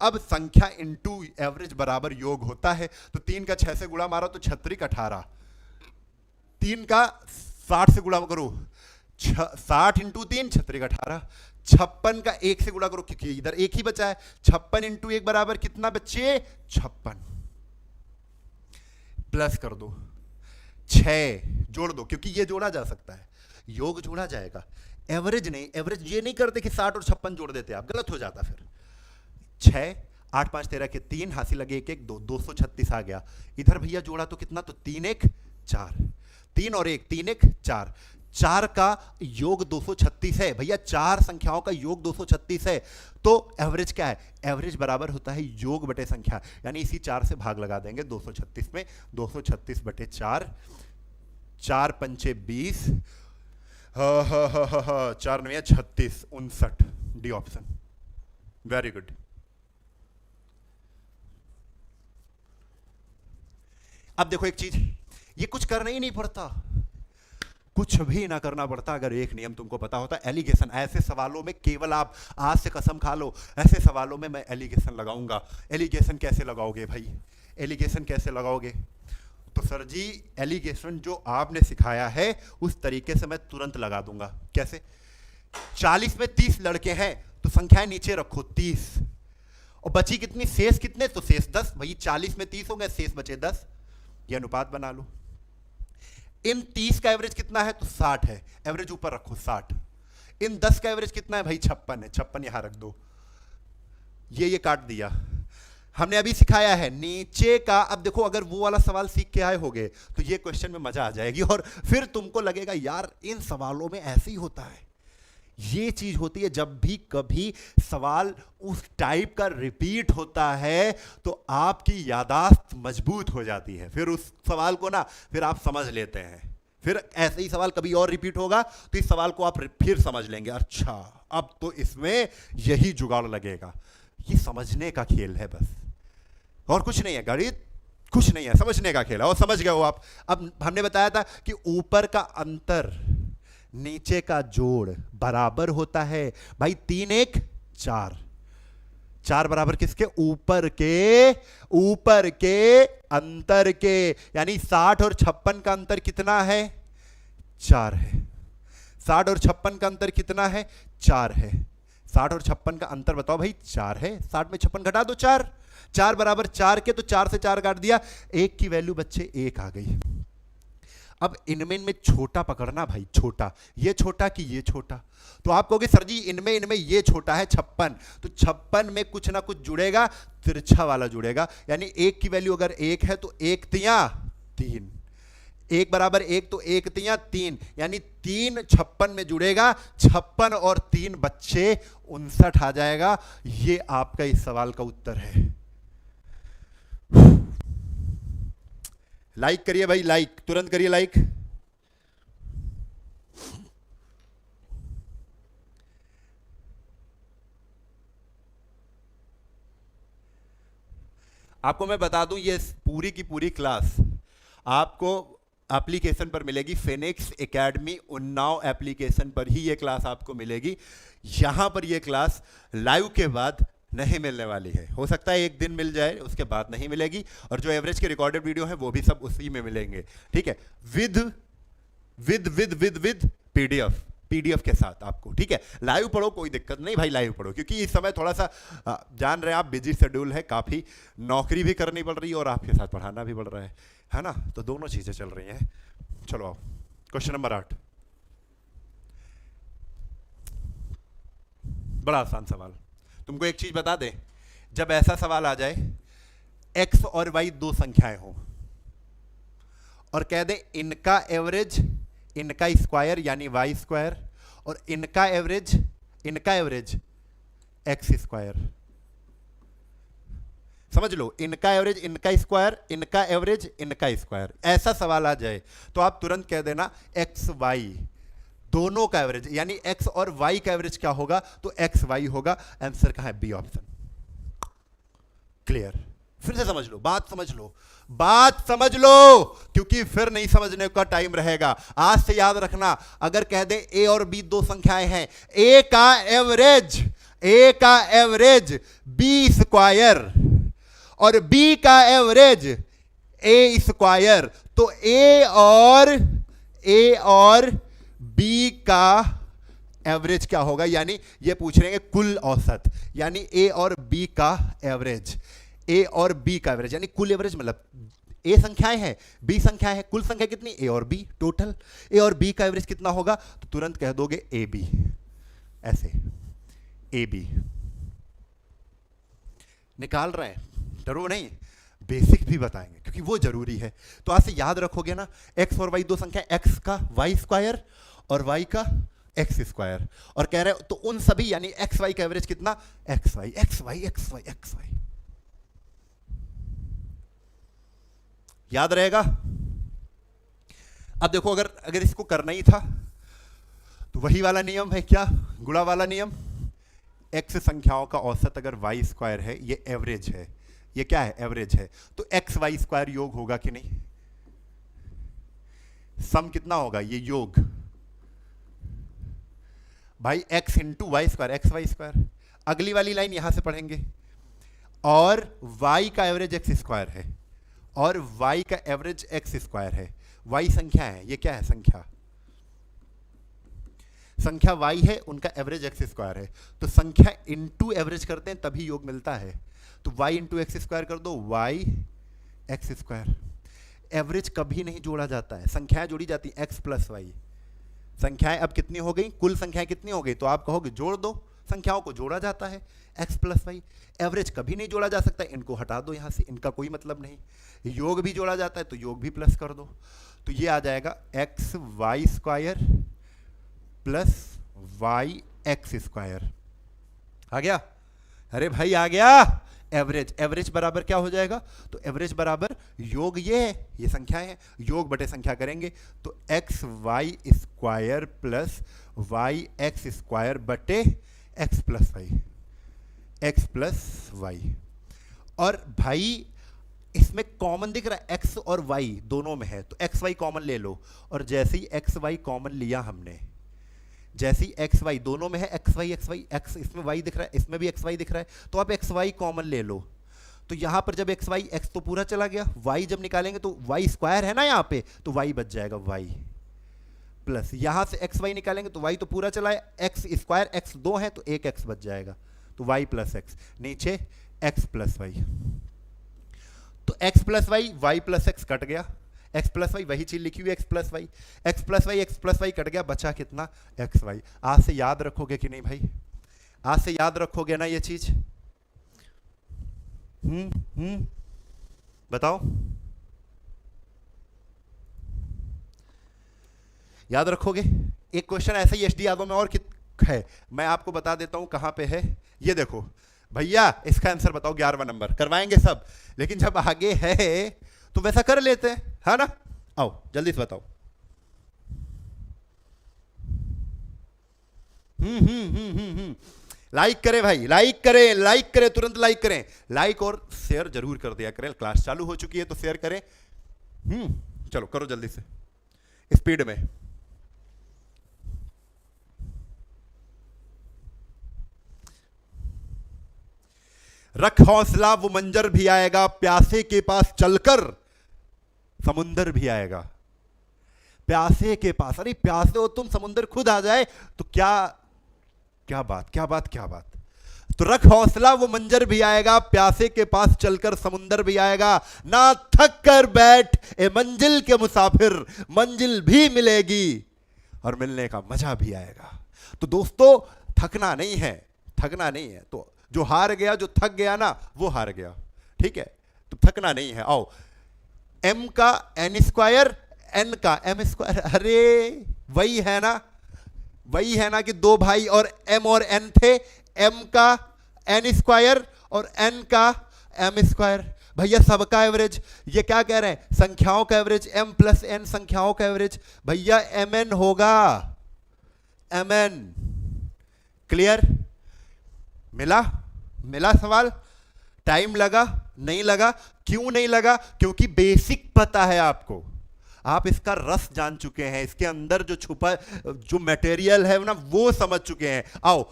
अब संख्या इनटू एवरेज बराबर योग होता है। तो 3 का 6 से गुणा मारो तो 36 18, 3 का 60 से गुणा करो 60 इंटू 3 36 18, 56 का 1 से गुणा करो क्योंकि इधर 1 ही बचा है। 56 इंटू 1 बराबर कितना बच्चे 56, प्लस कर दो 6 जोड़ दो, क्योंकि ये जोड़ा जा सकता है, योग जोड़ा जाएगा, एवरेज नहीं। एवरेज ये नहीं करते कि 60 और 56 जोड़ देते, आप गलत हो जाता फिर। 6 8 5 13 के 3 हासिल लगे 1 1 2 236 आ गया। इधर भैया जोड़ा तो कितना, तो 3 1 4, 3 और 1 3 1 4, 4 का योग 236 है भैया, 4 संख्याओं का योग 236 है। तो एवरेज क्या है, एवरेज बराबर होता है योग बटे संख्या, यानी इसी 4 से भाग लगा देंगे 236 में। 236 बटे 4, 4 पंचे 20, 4 9 36, 59, डी ऑप्शन। Very good. अब देखो एक चीज, ये कुछ करना ही नहीं पड़ता, कुछ भी ना करना पड़ता अगर एक नियम तुमको पता होता, एलिगेशन। ऐसे सवालों में केवल आप आज से कसम खा लो, ऐसे सवालों में मैं एलिगेशन लगाऊंगा। एलिगेशन कैसे लगाओगे भाई, एलिगेशन कैसे लगाओगे? तो सर जी एलिगेशन जो आपने सिखाया है उस तरीके से मैं तुरंत लगा दूंगा। कैसे? 40 में 30 लड़के हैं तो संख्याएं नीचे रखो 30, और बची कितनी, शेष कितने, तो शेष 10। भाई 40 में 30 हो गए, शेष बचे 10, ये अनुपात बना लो। इन 30 का एवरेज कितना है, तो 60 है, एवरेज ऊपर रखो 60। इन 10 का एवरेज कितना है भाई, 56 है, 56 यहां रख दो। ये काट दिया। हमने अभी सिखाया है नीचे का। अब देखो अगर वो वाला सवाल सीख के आए होगे तो ये क्वेश्चन में मजा आ जाएगी, और फिर तुमको लगेगा यार इन सवालों में ऐसे ही होता है। ये चीज होती है जब भी कभी सवाल उस टाइप का रिपीट होता है तो आपकी यादाश्त मजबूत हो जाती है, फिर उस सवाल को ना फिर आप समझ लेते हैं। फिर ऐसे ही सवाल कभी और रिपीट होगा तो इस सवाल को आप फिर समझ लेंगे, अच्छा अब तो इसमें यही जुगाड़ लगेगा। ये समझने का खेल है बस, और कुछ नहीं है, गणित कुछ नहीं है, समझने का खेल है, और समझ गए हो आप। अब हमने बताया था कि ऊपर का अंतर नीचे का जोड़ बराबर होता है भाई, 3 1 4, 4 बराबर किसके, ऊपर के अंतर के, यानी 60 और 56 का अंतर कितना है, 4 है। 60 और 56 का अंतर कितना है, 4 है। 60 और 56 का अंतर बताओ भाई, 4 है। 60 में 56 घटा दो 4, 4 बराबर 4 के, तो 4 से 4 काट दिया, 1 की वैल्यू बच्चे 1 आ गई। अब इनमें छोटा पकड़ना भाई, छोटा, ये छोटा कि ये छोटा। तो आप कहोगे सर जी इनमें ये छोटा है 56, तो 56 में कुछ ना कुछ जुड़ेगा, तिरछा वाला जुड़ेगा, यानी 1 की वैल्यू अगर 1 है तो 1 तियां 3, 1 बराबर 1 तो 1 तियां 3, यानी 3 56 में जुड़ेगा, 56 और 3 बच्चे 59 आ जाएगा। ये आपका इस सवाल का उत्तर है। लाइक करिए भाई, लाइक तुरंत करिए लाइक। आपको मैं बता दूं ये पूरी की पूरी क्लास आपको एप्लीकेशन पर मिलेगी, फिनिक्स एकेडमी उन्नाव एप्लीकेशन पर ही ये क्लास आपको मिलेगी। यहां पर ये क्लास लाइव के बाद नहीं मिलने वाली है, हो सकता है एक दिन मिल जाए, उसके बाद नहीं मिलेगी, और जो एवरेज के रिकॉर्डेड वीडियो है वो भी सब उसी में मिलेंगे, ठीक है, with with with with with PDF के साथ आपको, ठीक है। लाइव पढ़ो कोई दिक्कत नहीं भाई, लाइव पढ़ो, क्योंकि इस समय थोड़ा सा जान रहे हैं आप बिजी शेड्यूल है, काफ़ी नौकरी भी करनी पड़ रही है और आपके साथ पढ़ाना भी पड़ रहा है ना, तो दोनों चीज़ें चल रही हैं। चलो आओ क्वेश्चन नंबर 8, बड़ा आसान सवाल। तुमको एक चीज बता दें, जब ऐसा सवाल आ जाए x और y दो संख्याएं हो और कह दे इनका एवरेज, इनका स्क्वायर यानी y स्क्वायर, और इनका एवरेज x स्क्वायर। समझ लो, इनका एवरेज इनका स्क्वायर, इनका एवरेज इनका स्क्वायर, ऐसा सवाल आ जाए तो आप तुरंत कह देना एक्स वाई दोनों का एवरेज, यानी x और y का एवरेज क्या होगा, तो एक्स वाई होगा। आंसर कहां है, बी ऑप्शन। क्लियर? फिर से समझ लो, बात समझ लो, क्योंकि फिर नहीं समझने का टाइम रहेगा। आज से याद रखना, अगर कह दे a और b दो संख्याएं हैं, a का एवरेज b स्क्वायर और b का एवरेज a स्क्वायर, तो a और b का एवरेज क्या होगा, यानी ये पूछ रहे हैं कुल औसत, यानी a और b का एवरेज, a और b का एवरेज यानी कुल एवरेज, मतलब a संख्याएं हैं b संख्याएं हैं, कुल संख्या कितनी, a और b टोटल, a और b का एवरेज कितना होगा, तो तुरंत कह दोगे ab, ऐसे ab निकाल रहे हैं, डरो नहीं, बेसिक भी बताएंगे क्योंकि वो जरूरी है। तो आज से याद रखोगे ना, x और y दो संख्या, x का y स्क्वायर और y का x स्क्वायर, और कह रहे हो तो उन सभी यानी x y का एवरेज कितना, x y x y x y x y। याद रहेगा? अब देखो, अगर इसको करना ही था तो वही वाला नियम है, क्या, गुणा वाला नियम। x संख्याओं का औसत अगर y स्क्वायर है, ये एवरेज है, ये क्या है, एवरेज है, तो एक्स वाई स्क्वायर योग होगा कि नहीं, सम कितना होगा, ये योग भाई x into Y square, X Y square. अगली वाली लाइन यहां से पढ़ेंगे, और y का एवरेज x स्क्वायर है और y का एवरेज x स्क्वायर है, y संख्या है, ये क्या है, संख्या y है, उनका एवरेज x स्क्वायर है, तो संख्या इंटू एवरेज करते हैं तभी योग मिलता है, तो y इंटू एक्स स्क्वायर कर दो, y एक्स स्क्वायर। एवरेज कभी नहीं जोड़ा जाता है, संख्याएं जोड़ी जाती हैं, x प्लस वाई। संख्याएं अब कितनी हो गई, कुल संख्याएं कितनी हो गई, तो आप कहोगे जोड़ दो, संख्याओं को जोड़ा जाता है, x प्लस वाई। एवरेज कभी नहीं जोड़ा जा सकता, इनको हटा दो यहां से, इनका कोई मतलब नहीं। योग भी जोड़ा जाता है तो योग भी प्लस कर दो, तो ये आ जाएगा X Y square plus Y X square. आ गया? अरे भाई आ गया। एवरेज बराबर क्या हो जाएगा, तो एवरेज बराबर योग, ये है, ये संख्याएं हैं, योग बटे संख्या करेंगे तो X Y square plus Y X square बटे एक्स प्लस वाई। और भाई इसमें कॉमन दिख रहा है, एक्स और वाई दोनों में है, तो एक्स वाई कॉमन ले लो, और जैसे ही एक्स वाई कॉमन लिया हमने, जैसे ही एक्स वाई दोनों में है, एक्स वाई एक्स, इसमें वाई दिख रहा है, इसमें भी एक्स वाई दिख रहा है, तो आप एक्स वाई कॉमन ले लो, तो यहां पर जब एक्स वाई, एक्स तो पूरा चला गया, वाई जब निकालेंगे तो वाई स्क्वायर है ना यहाँ पे, तो वाई बच जाएगा वाई प्लस, यहां से एक्स वाई निकालेंगे तो वाई तो पूरा चला है, एक्स स्क्वायर, एक्स दो है तो एक एक्स बच जाएगा, तो वाई प्लस एक्स, नीचे एक्स प्लस वाई, तो X plus Y plus X cut गया, एक्स प्लस वाई वही चीज लिखी हुई है, एक्स प्लस वाई कट गया, बचा कितना, एक्स वाई। आज से याद रखोगे कि नहीं भाई, आज से याद रखोगे ना ये चीज, बताओ, याद रखोगे? एक क्वेश्चन ऐसा ही एसडी यादव में और है, मैं आपको बता देता हूं कहां पे है, ये देखो भैया, इसका आंसर बताओ, 11वां नंबर करवाएंगे सब, लेकिन जब आगे है तो वैसा कर लेते हैं, है ना? आओ जल्दी से बताओ। लाइक करें भाई, लाइक करें, तुरंत लाइक करें, लाइक और शेयर जरूर कर दिया करें, क्लास चालू हो चुकी है तो शेयर करें। चलो करो जल्दी से, स्पीड में। रख हौसला, वो मंजर भी आएगा, प्यासे के पास चलकर समुंदर भी आएगा। प्यासे के पास, अरे प्यासे हो तुम, समुंदर खुद आ जाए तो क्या बात। तो रख हौसला, वो मंजर भी आएगा, प्यासे के पास चलकर समुंदर भी आएगा, ना थक कर बैठ ए मंजिल के मुसाफिर, मंजिल भी मिलेगी और मिलने का मजा भी आएगा। तो दोस्तों थकना नहीं है, तो जो हार गया, जो थक गया ना, वो हार गया, ठीक है? तो थकना नहीं है। आओ, m का n स्क्वायर, n का m स्क्वायर, अरे वही है ना, वही है ना कि दो भाई और m और n थे, m का n स्क्वायर और n का m स्क्वायर। भैया सबका एवरेज, ये क्या कह रहे हैं, संख्याओं का एवरेज, m प्लस n संख्याओं का एवरेज, भैया mn होगा, mn। क्लियर? मिला? मिला सवाल? टाइम लगा? नहीं लगा? क्यों नहीं लगा? क्योंकि बेसिक पता है आपको, आप इसका रस जान चुके हैं, इसके अंदर जो छुपा जो मटेरियल है ना वो समझ चुके हैं। आओ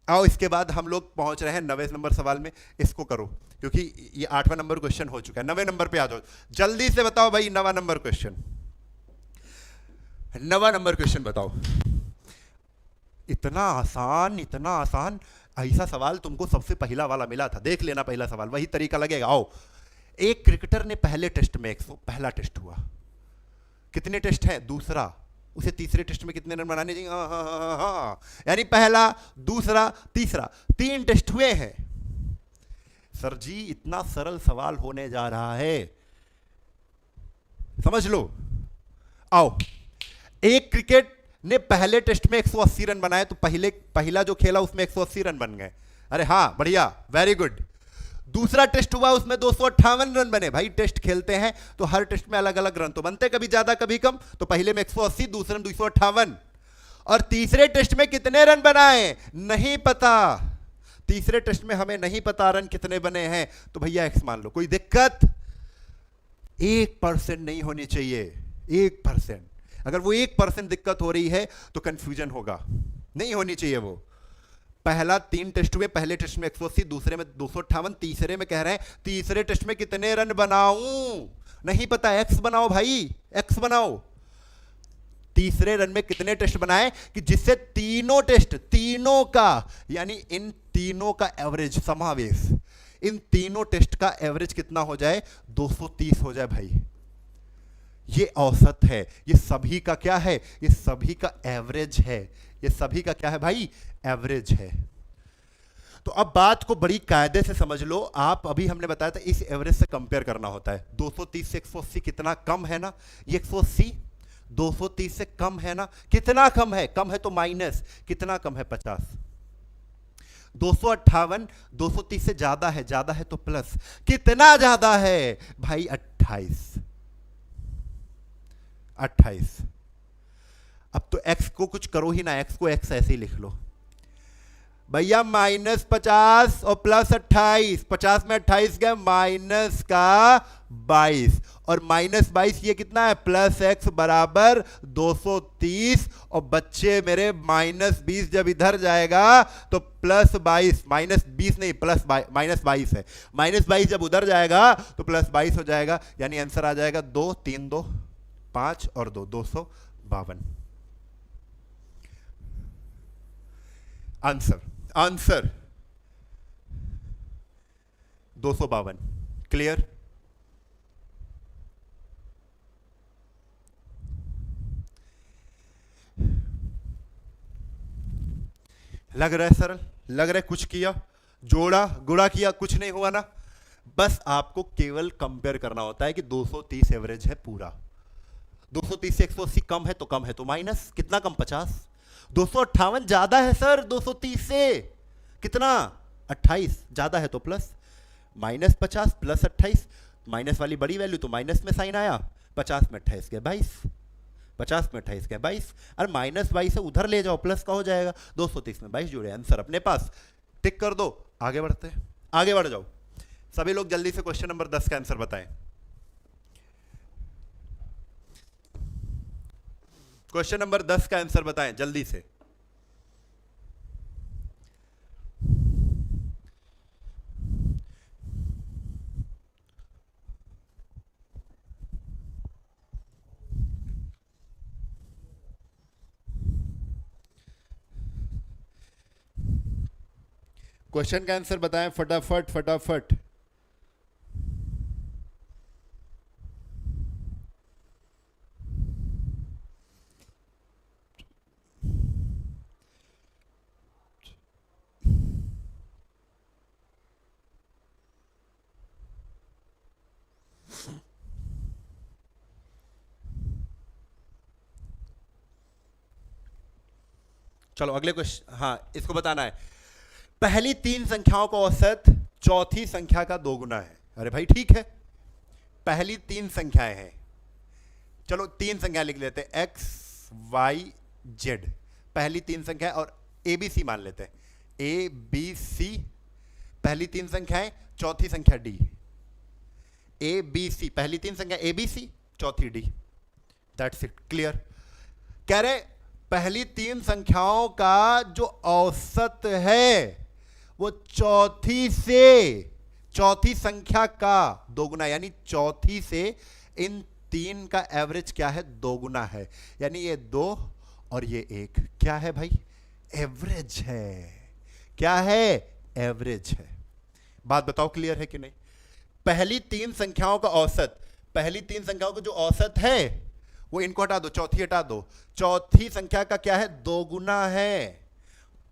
आओ, इसके बाद हम लोग पहुंच रहे हैं 90 नंबर सवाल में। इसको करो क्योंकि ये 8वां नंबर क्वेश्चन हो चुका है। 90 नंबर पे आ जाओ, जल्दी से बताओ भाई, 9वां नंबर क्वेश्चन, 9वां नंबर क्वेश्चन बताओ। इतना आसान, इतना आसान, ऐसा सवाल तुमको सबसे पहला वाला मिला था, देख लेना पहला सवाल, वही तरीका लगेगा। आओ, एक क्रिकेटर ने पहले टेस्ट में 100, पहला टेस्ट हुआ, कितने टेस्ट हैं, दूसरा, उसे तीसरे टेस्ट में कितने रन बनाने चाहिए, हाँ हाँ हाँ हाँ, यानी पहला, दूसरा, तीसरा, 3 टेस्ट हुए हैं। सर जी इतना सरल सवाल होने जा रहा है, समझ लो। आओ, एक क्रिकेट ने पहले टेस्ट में 180 रन बनाए, तो पहला जो खेला उसमें 180 रन बन गए, अरे हाँ बढ़िया, वेरी गुड। दूसरा टेस्ट हुआ, उसमें 258 रन बने। भाई टेस्ट खेलते हैं तो हर टेस्ट में अलग अलग रन तो बनते, कभी ज्यादा कभी कम, तो पहले में 180, दूसरे में 258, और तीसरे टेस्ट में कितने रन बनाए नहीं पता, तीसरे टेस्ट में हमें नहीं पता रन कितने बने हैं, तो भैया एक्स मान लो, कोई दिक्कत? 1% नहीं होनी चाहिए, 1%। अगर वो 1% दिक्कत हो रही है तो कंफ्यूजन होगा, नहीं होनी चाहिए वो। पहला 3 टेस्ट हुए, पहले टेस्ट में 180, दूसरे में 258, तीसरे में कह रहे हैं तीसरे टेस्ट में कितने रन बनाऊं, नहीं पता, एक्स बनाओ भाई, एक्स बनाओ। तीसरे रन में कितने टेस्ट बनाए कि जिससे तीनों टेस्ट, तीनों का, यानी इन तीनों का एवरेज, समावेश, इन तीनों टेस्ट का एवरेज कितना हो जाए, 230 हो जाए भाई। ये औसत है, ये सभी का क्या है, ये सभी का एवरेज है, ये सभी का क्या है भाई, एवरेज है। तो अब बात को बड़ी कायदे से समझ लो आप। अभी हमने बताया था इस एवरेज से कंपेयर करना होता है। 230 से 180 कितना कम है ना, ये 180 230 से कम है ना, कितना कम है, कम है तो माइनस, कितना कम है, 50। 258 230 से ज्यादा है तो प्लस, कितना ज्यादा है भाई, 28। अब तो x को कुछ करो ही ना, x को x ऐसे ही लिख लो भैया, -50 और +28, 50 में 28 गया, माइनस का 22, और -22 ये कितना है, +x बराबर 230, और बच्चे मेरे -20 जब इधर जाएगा तो +22, -20 नहीं, -22 है, -22 जब उधर जाएगा तो +22 हो जाएगा, यानी आंसर आ जाएगा 2 3 2 5 और 2 252। आंसर 252। क्लियर? लग रहा है सरल, लग रहा है कुछ किया, जोड़ा गुणा किया, कुछ नहीं हुआ ना। बस आपको केवल कंपेयर करना होता है कि 230 एवरेज है पूरा, 230 से 180 कम है तो माइनस, कितना कम, 50। 258 ज्यादा है सर 230 से, कितना, 28, ज्यादा है तो प्लस, -50 + 28, माइनस वाली बड़ी वैल्यू तो माइनस में साइन आया, 50 में 28 के 22, 50 में 28 के 22, और -22 से उधर ले जाओ, प्लस का हो जाएगा, 230 में 22 जुड़े, आंसर अपने पास, टिक कर दो, आगे बढ़ते हैं, आगे बढ़ जाओ। सभी लोग जल्दी से क्वेश्चन नंबर 10 का आंसर बताएं। क्वेश्चन नंबर 10 का आंसर बताएं जल्दी से। क्वेश्चन का आंसर बताएं फटाफट फटाफट। चलो अगले क्वेश्चन, हाँ इसको बताना है। पहली तीन संख्याओं का औसत चौथी संख्या का दोगुना है। अरे भाई ठीक है, पहली तीन संख्याएं हैं, चलो तीन संख्या लिख लेते हैं, एक्स वाई जेड, पहली तीन संख्या, और ए बी सी मान लेते हैं, ए बी सी पहली तीन संख्याएं, चौथी संख्या डी। ए बी सी पहली तीन संख्या ए बी सी, चौथी डी, दैट्स इट, क्लियर। कह रहे पहली तीन संख्याओं का जो औसत है वो चौथी संख्या का दोगुना, यानी चौथी से इन तीन का एवरेज क्या है, दोगुना है, यानी ये दो और ये एक क्या है भाई, एवरेज है। क्या है, एवरेज है। बात बताओ क्लियर है कि नहीं। पहली तीन संख्याओं का औसत, पहली तीन संख्याओं का जो औसत है वो इनको हटा दो, चौथी हटा दो, चौथी संख्या का क्या है, दोगुना है।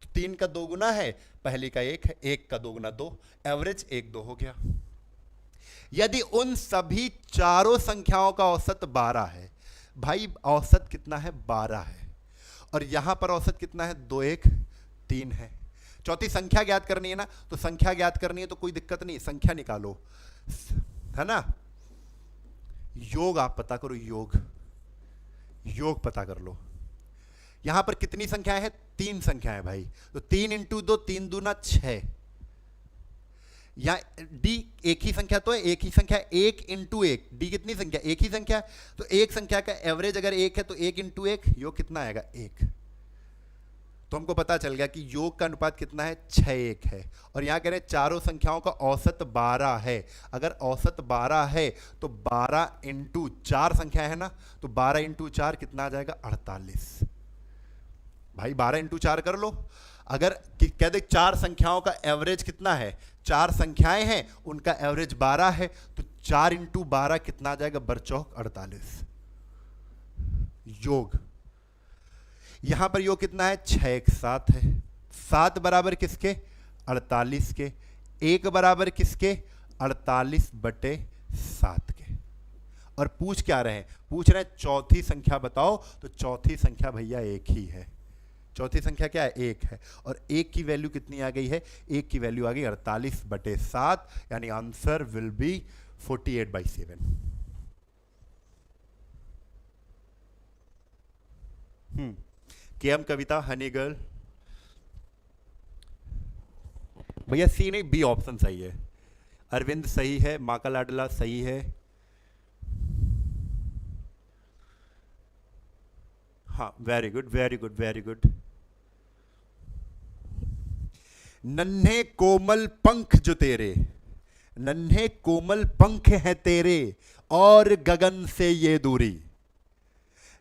तो तीन का दोगुना है, पहली का एक है, एक का दोगुना दो, एवरेज एक दो हो गया। यदि उन सभी चारों संख्याओं का औसत 12 है, भाई औसत कितना है, 12 है, और यहां पर औसत कितना है, 2 1 3 है। चौथी संख्या ज्ञात करनी है ना, तो संख्या ज्ञात करनी है तो कोई दिक्कत नहीं, संख्या निकालो, है ना। योग आप पता करो, योग पता कर लो। यहां पर कितनी संख्याएं हैं, तीन संख्याएं भाई, तो 3 इंटू 2 3 दूना 6, या डी एक ही संख्या तो है, एक ही संख्या, 1 इंटू 1, डी कितनी संख्या, एक ही संख्या, तो एक संख्या का एवरेज अगर 1 है तो 1 इंटू 1 योग कितना आएगा, 1। तो हमको पता चल गया कि योग का अनुपात कितना है, 6 1 है। और यहां कह रहे हैं चारों संख्याओं का औसत 12 है, अगर औसत 12 है तो 12 इंटू 4 संख्या है ना, तो 12 इंटू 4 कितना आ जाएगा, 48। भाई 12 इंटू 4 कर लो। अगर कह दे चार संख्याओं का एवरेज कितना है, चार संख्याएं हैं उनका एवरेज 12 है, तो 4 इंटू 12 कितना आ जाएगा, बरचौक 48। योग यहां पर योग कितना है, 6 1 7 है, 7 बराबर किसके, 48 के, 1 बराबर किसके, 48/7 के। और पूछ क्या रहे हैं, पूछ रहे हैं चौथी संख्या बताओ, तो चौथी संख्या भैया एक ही है, चौथी संख्या क्या है, 1 है, और 1 की वैल्यू कितनी आ गई है, 1 की वैल्यू आ गई 48/7, यानी answer will be 48/7। KM Kavita, honey girl, भैया सी नहीं, बी ऑप्शन सही है। अरविंद सही है, माँ का लाडला सही है, हाँ very good very good very good. नन्हे कोमल पंख जो तेरे, नन्हे कोमल पंख हैं तेरे और गगन से ये दूरी,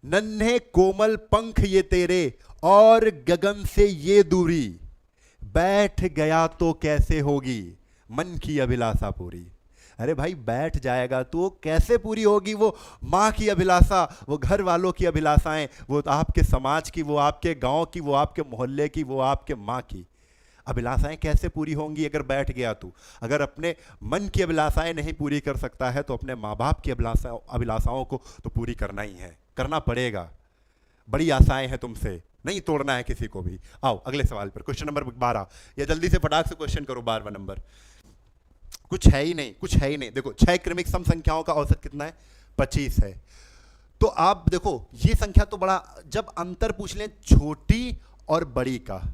नन्हे कोमल पंख ये तेरे और गगन से ये दूरी, बैठ गया तो कैसे होगी मन की अभिलाषा पूरी। अरे भाई बैठ जाएगा तो कैसे पूरी होगी वो माँ की अभिलाषा, वो घर वालों की अभिलाषाएं, वो आपके समाज की, वो आपके गांव की, वो आपके मोहल्ले की, वो आपके माँ की अभिलाषाएं कैसे पूरी होंगी अगर बैठ गया तू। अगर अपने मन की अभिलाषाएं नहीं पूरी कर सकता है तो अपने माँ बाप की अभिलाषाओं को तो पूरी करना ही है, करना पड़ेगा। बड़ी आशाएं हैं तुमसे, नहीं तोड़ना है किसी को भी। आओ अगले सवाल पर, क्वेश्चन नंबर 12, या जल्दी से फटाक से क्वेश्चन करो 12वां नंबर। कुछ है ही नहीं, कुछ है ही नहीं। देखो 6 क्रमिक सम संख्याओं का औसत कितना है, 25 है। तो आप देखो ये संख्या तो बड़ा, जब अंतर पूछ लें छोटी और बड़ी का,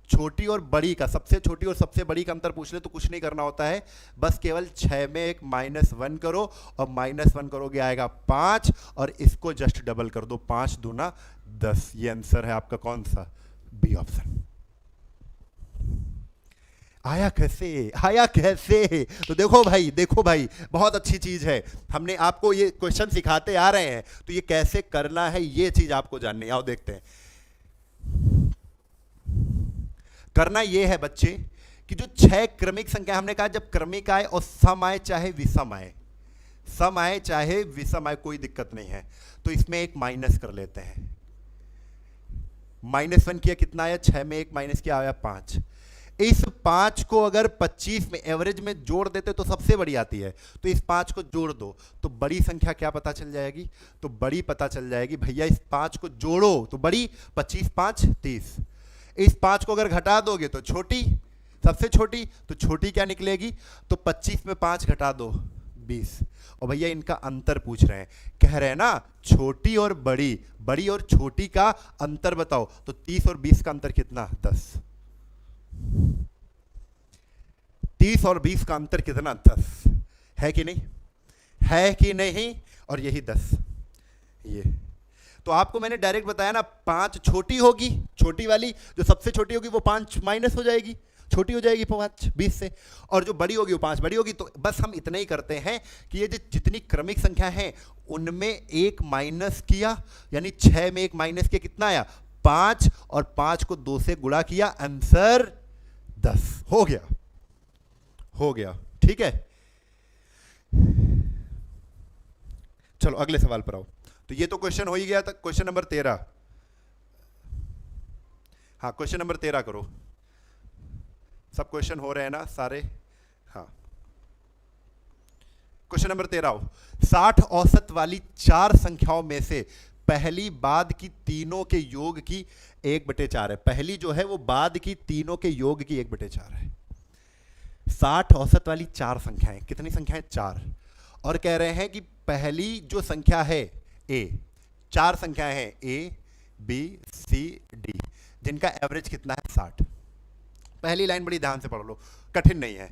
छोटी और बड़ी का, सबसे छोटी और सबसे बड़ी का अंतर पूछ ले तो कुछ नहीं करना होता है, बस केवल 6 में एक -1 करो और -1 करोगे आएगा 5, और इसको जस्ट डबल कर दो, 5 दूना 10। ये आंसर है आपका कौन सा, बी ऑप्शन। आया कैसे, आया कैसे। तो देखो भाई, देखो भाई, बहुत अच्छी चीज है, हमने आपको ये क्वेश्चन सिखाते आ रहे हैं, तो ये कैसे करना है ये चीज आपको जाननी है। आओ देखते हैं। करना ये है बच्चे कि जो 6 क्रमिक संख्या, हमने कहा जब क्रमिक आए और सम आए चाहे विषम आए, सम आए चाहे विषम आए कोई दिक्कत नहीं है, तो इसमें एक माइनस कर लेते हैं। -1 किया कितना आया, 6 में एक माइनस किया आया 5। इस 5 को अगर 25 में एवरेज में जोड़ देते तो सबसे बड़ी आती है, तो इस 5 को जोड़ दो तो बड़ी संख्या क्या पता चल जाएगी, तो बड़ी पता चल जाएगी। भैया इस 5 को जोड़ो तो बड़ी, 25 5 30, इस 5 को अगर घटा दोगे तो छोटी, सबसे छोटी, तो छोटी क्या निकलेगी, तो 25 में 5 घटा दो 20। और भैया इनका अंतर पूछ रहे हैं, कह रहे हैं ना छोटी और बड़ी, बड़ी और छोटी का अंतर बताओ, तो 30 और 20 का अंतर कितना, 10। 30 और 20 का अंतर कितना, 10 है कि नहीं, है कि नहीं, और यही 10 ये। तो आपको मैंने डायरेक्ट बताया ना, 5 छोटी होगी, छोटी वाली जो सबसे छोटी होगी वो 5 माइनस हो जाएगी, छोटी हो जाएगी 5 20 से, और जो बड़ी होगी वो 5 बड़ी होगी। तो बस हम इतना ही करते हैं कि ये जो जितनी क्रमिक संख्या है उनमें एक माइनस किया, यानी 6 में एक माइनस किया, कितना आया 5, और 5 को 2 से गुणा किया, आंसर 10 हो गया, हो गया, ठीक है। चलो अगले सवाल पर आओ। तो ये तो क्वेश्चन हो ही गया था, क्वेश्चन नंबर 13। हाँ क्वेश्चन नंबर 13 करो, सब क्वेश्चन हो रहे हैं ना सारे, हाँ। क्वेश्चन नंबर 13 आओ। 60 औसत वाली 4 संख्याओं में से पहली बाद की तीनों के योग की 1/4 है। पहली जो है वो बाद की तीनों के योग की 1/4 है। 60 औसत वाली 4 संख्याएं, कितनी संख्याएं, 4, और कह रहे हैं कि पहली जो संख्या है ए, 4 संख्याएं हैं ए बी सी डी, जिनका एवरेज कितना है 60। पहली लाइन बड़ी ध्यान से पढ़ लो, कठिन नहीं है।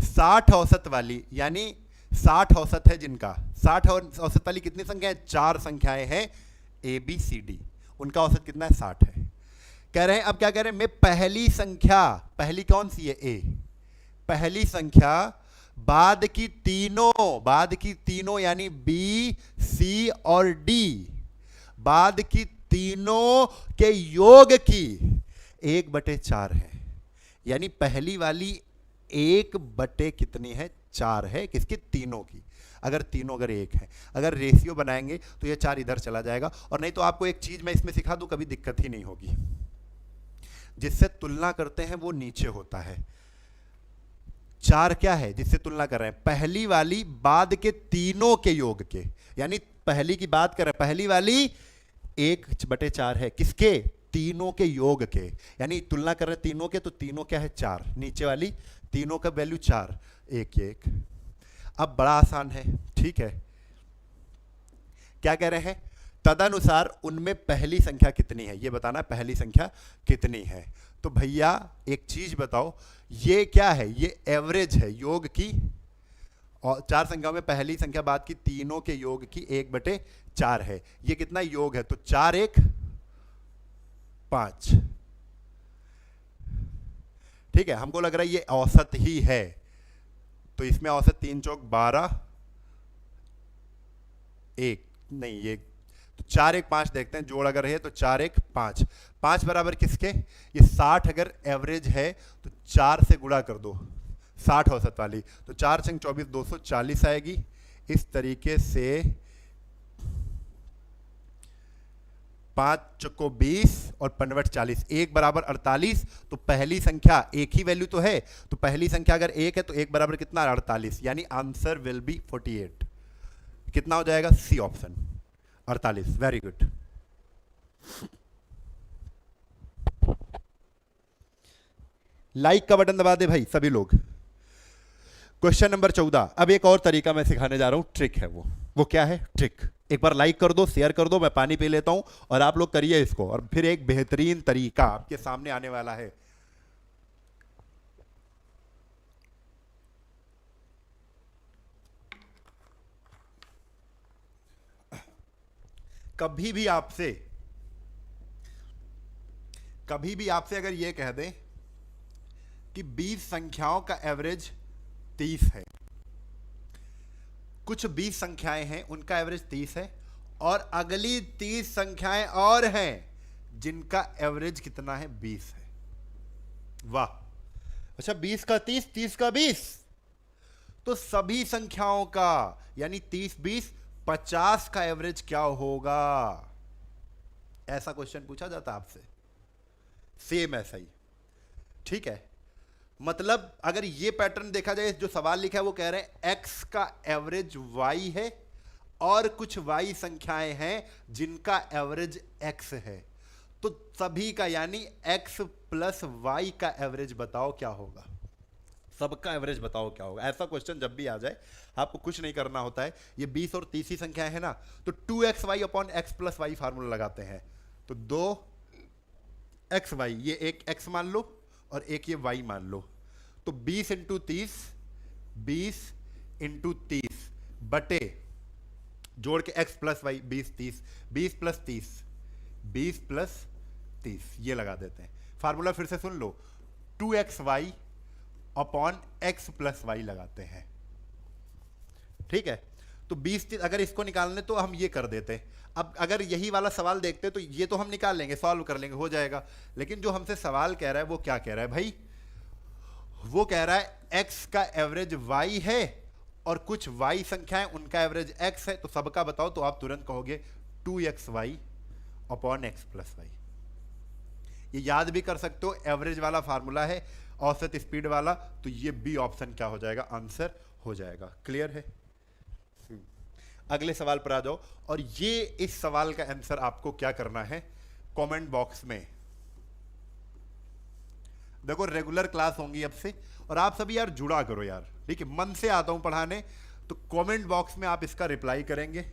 60 औसत वाली, यानी 60 औसत है जिनका, 60 औसत वाली कितनी संख्या है, 4 संख्याएं हैं ए बी सी डी, उनका औसत कितना है 60 है। कह रहे हैं, अब क्या कह रहे हैं, मैं पहली संख्या, पहली कौन सी है ए, पहली संख्या बाद की तीनों यानी बी सी और डी, बाद की तीनों के योग की 1/4 है। यानी पहली वाली 1/ कितनी है, 4 है, किसकी, तीनों की। अगर तीनों अगर 1 है, अगर रेशियो बनाएंगे तो ये 4 इधर चला जाएगा। और नहीं तो आपको एक चीज मैं इसमें सिखा दूं, कभी दिक्कत ही नहीं होगी। जिससे तुलना करते हैं वो नीचे होता है। 4 क्या है जिससे तुलना कर रहे हैं, पहली वाली बाद के तीनों के योग के, यानी पहली की बात कर रहे हैं, पहली वाली 1/4 है, किसके, तीनों के योग के, यानी तुलना कर रहे हैं तीनों के, तो तीनों क्या है 4, नीचे वाली तीनों का वैल्यू 4, 1 1। अब बड़ा आसान है, ठीक है। क्या कह रहे हैं, तदनुसार उनमें पहली संख्या कितनी है, ये बताना पहली संख्या कितनी है। तो भैया एक चीज बताओ, ये क्या है, ये एवरेज है योग की, और 4 संख्याओं में पहली संख्या बाद की तीनों के योग की 1/4 है। ये कितना योग है, तो 4 1 5, ठीक है। हमको लग रहा है ये औसत ही है, तो इसमें औसत 3 चौक 12, 1 नहीं, ये तो 4 1 5 देखते हैं, जोड़ अगर है तो 4 1 5, 5 बराबर किसके, ये 60 अगर एवरेज है तो 4 से गुणा कर दो, 60 औसत वाली, तो 4 से 24 240 आएगी। इस तरीके से 5 चौको 20 और 5 40, 1 बराबर 48। तो पहली संख्या एक ही वैल्यू तो है, तो पहली संख्या अगर 1 है तो 1 बराबर कितना, 48, यानी आंसर विल बी 48। कितना हो जाएगा, C option 48। Very good. Like का बटन दबा दे भाई सभी लोग। Question number 14। अब एक और तरीका मैं सिखाने जा रहा हूं, ट्रिक है वो क्या है, ट्रिक। एक बार लाइक कर दो, शेयर कर दो, मैं पानी पी लेता हूं और आप लोग करिए इसको, और फिर एक बेहतरीन तरीका आपके सामने आने वाला है। कभी भी आपसे अगर ये कह दें कि 20 संख्याओं का एवरेज 30 है, कुछ 20 संख्याएं हैं उनका एवरेज 30 है, और अगली 30 संख्याएं और हैं जिनका एवरेज कितना है, 20 है। वाह, अच्छा 20 का 30, 30 का 20, तो सभी संख्याओं का यानी 30 20 50 का एवरेज क्या होगा, ऐसा क्वेश्चन पूछा जाता आपसे। सेम ऐसा ही, ठीक है। मतलब अगर ये पैटर्न देखा जाए, जो सवाल लिखा है वो कह रहे हैं x का एवरेज y है और कुछ y संख्याएं हैं जिनका एवरेज x है, तो सभी का यानी x प्लस वाई का एवरेज बताओ क्या होगा, सबका एवरेज बताओ क्या होगा। ऐसा क्वेश्चन जब भी आ जाए आपको कुछ नहीं करना होता है, ये 20 और 30 ही संख्या है ना, तो 2xy upon x plus Y formula लगाते हैं। तो 2xy, ये एक x मान लो और एक ये y मान लो, तो 20 इंटू 30, 20 इंटू 30 बटे जोड़ के x plus Y 20 30, 20 plus 30, 20 plus 30 ये लगा देते हैं। फार्मूला फिर से सुन लो, 2xy upon x plus Y लगाते हैं, ठीक है। तो 20 अगर इसको निकालने तो हम ये कर देते हैं। अब अगर यही वाला सवाल देखते तो ये तो हम निकाल लेंगे, सॉल्व कर लेंगे, हो जाएगा। लेकिन जो हमसे सवाल कह रहा है वो क्या कह रहा है भाई, वो कह रहा है x का एवरेज y है और कुछ y संख्याएं उनका एवरेज x है, तो सबका बताओ। तो आप तुरंत कहोगे 2xy upon x plus Y. ये याद भी कर सकते हो, एवरेज वाला फार्मूला है, औसत स्पीड वाला, तो ये बी ऑप्शन क्या हो जाएगा, आंसर हो जाएगा। क्लियर है। अगले सवाल पर आ जाओ, और ये इस सवाल का आंसर आपको क्या करना है, कमेंट बॉक्स में देखो। रेगुलर क्लास होंगी अब से, और आप सभी यार जुड़ा करो यार, ठीक है। मन से आता हूं पढ़ाने, तो कमेंट बॉक्स में आप इसका रिप्लाई करेंगे,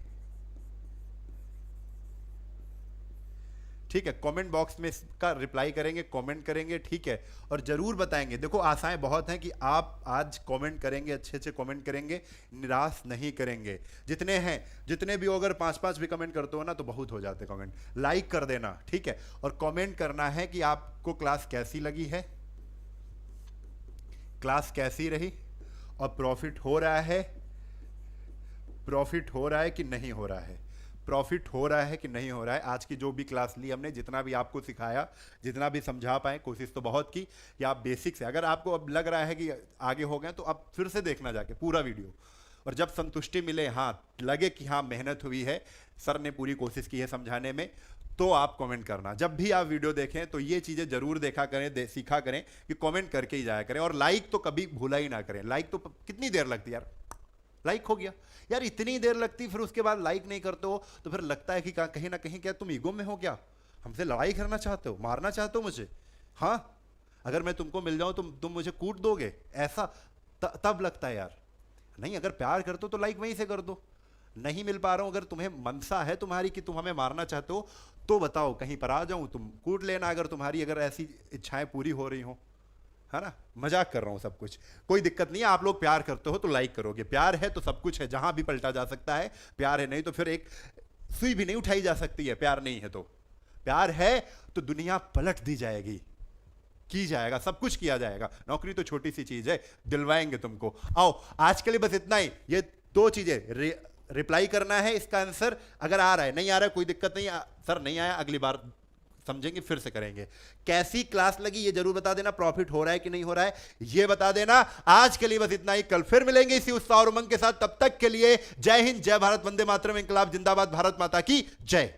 ठीक है। कमेंट बॉक्स में इसका रिप्लाई करेंगे, कमेंट करेंगे, ठीक है। और जरूर बताएंगे, देखो आशाएं बहुत हैं कि आप आज कमेंट करेंगे, अच्छे अच्छे कमेंट करेंगे, निराश नहीं करेंगे। जितने हैं, जितने भी हो, अगर 5-5 भी कमेंट करते हो ना तो बहुत हो जाते कमेंट। लाइक कर देना, ठीक है। और कमेंट करना है कि आपको क्लास कैसी लगी है, क्लास कैसी रही, और प्रॉफिट हो रहा है, प्रॉफिट हो रहा है कि नहीं हो रहा है, प्रॉफिट हो रहा है कि नहीं हो रहा है। आज की जो भी क्लास ली हमने, जितना भी आपको सिखाया, जितना भी समझा पाए, कोशिश तो बहुत की कि आप बेसिक से, अगर आपको अब लग रहा है कि आगे हो गए, तो अब फिर से देखना जाके पूरा वीडियो, और जब संतुष्टि मिले, हाँ लगे कि हाँ मेहनत हुई है, सर ने पूरी कोशिश की है समझाने में, तो आप कमेंट करना। जब भी आप वीडियो देखें तो ये चीज़ें जरूर देखा करें, सीखा करें कि कमेंट करके ही जाया करें। और लाइक तो कभी भूला ही ना करें। लाइक तो कितनी देर लगती है यार, लाइक हो गया यार, इतनी देर लगती, फिर उसके बाद लाइक नहीं करते हो, तो फिर लगता है कि कहीं ना कहीं क्या तुम ईगो में हो, क्या हमसे लड़ाई करना चाहते हो, मारना चाहते हो मुझे, हाँ अगर मैं तुमको मिल जाऊं तुम मुझे कूट दोगे, ऐसा तब लगता है यार। नहीं, अगर प्यार करते हो तो लाइक वहीं से कर दो। नहीं मिल पा रहा हूं, अगर तुम्हें मनसा है तुम्हारी कि तुम हमें मारना चाहते हो, तो बताओ, कहीं पर आ जाऊं, तुम कूट लेना, अगर तुम्हारी अगर ऐसी इच्छाएं पूरी हो रही हो, है ना। मजाक कर रहा हूं, सब कुछ कोई दिक्कत नहीं है। आप लोग प्यार करते हो तो लाइक करोगे, प्यार है तो सब कुछ है, जहां भी पलटा जा सकता है। प्यार है नहीं तो फिर एक सुई भी नहीं उठाई जा सकती है, प्यार नहीं है तो। प्यार है तो दुनिया पलट दी जाएगी, की जाएगा, सब कुछ किया जाएगा। नौकरी तो छोटी सी चीज है, दिलवाएंगे तुमको। आओ, आज के लिए बस इतना ही। ये 2 चीजें रिप्लाई करना है, इसका आंसर अगर आ रहा है, नहीं आ रहा है कोई दिक्कत नहीं, सर नहीं आया, अगली बार समझेंगे, फिर से करेंगे। कैसी क्लास लगी ये जरूर बता देना, प्रॉफिट हो रहा है कि नहीं हो रहा है ये बता देना। आज के लिए बस इतना ही, कल फिर मिलेंगे इसी उत्साह और उमंग के साथ। तब तक के लिए जय हिंद, जय भारत, वंदे मातरम, इंकलाब जिंदाबाद, भारत माता की जय।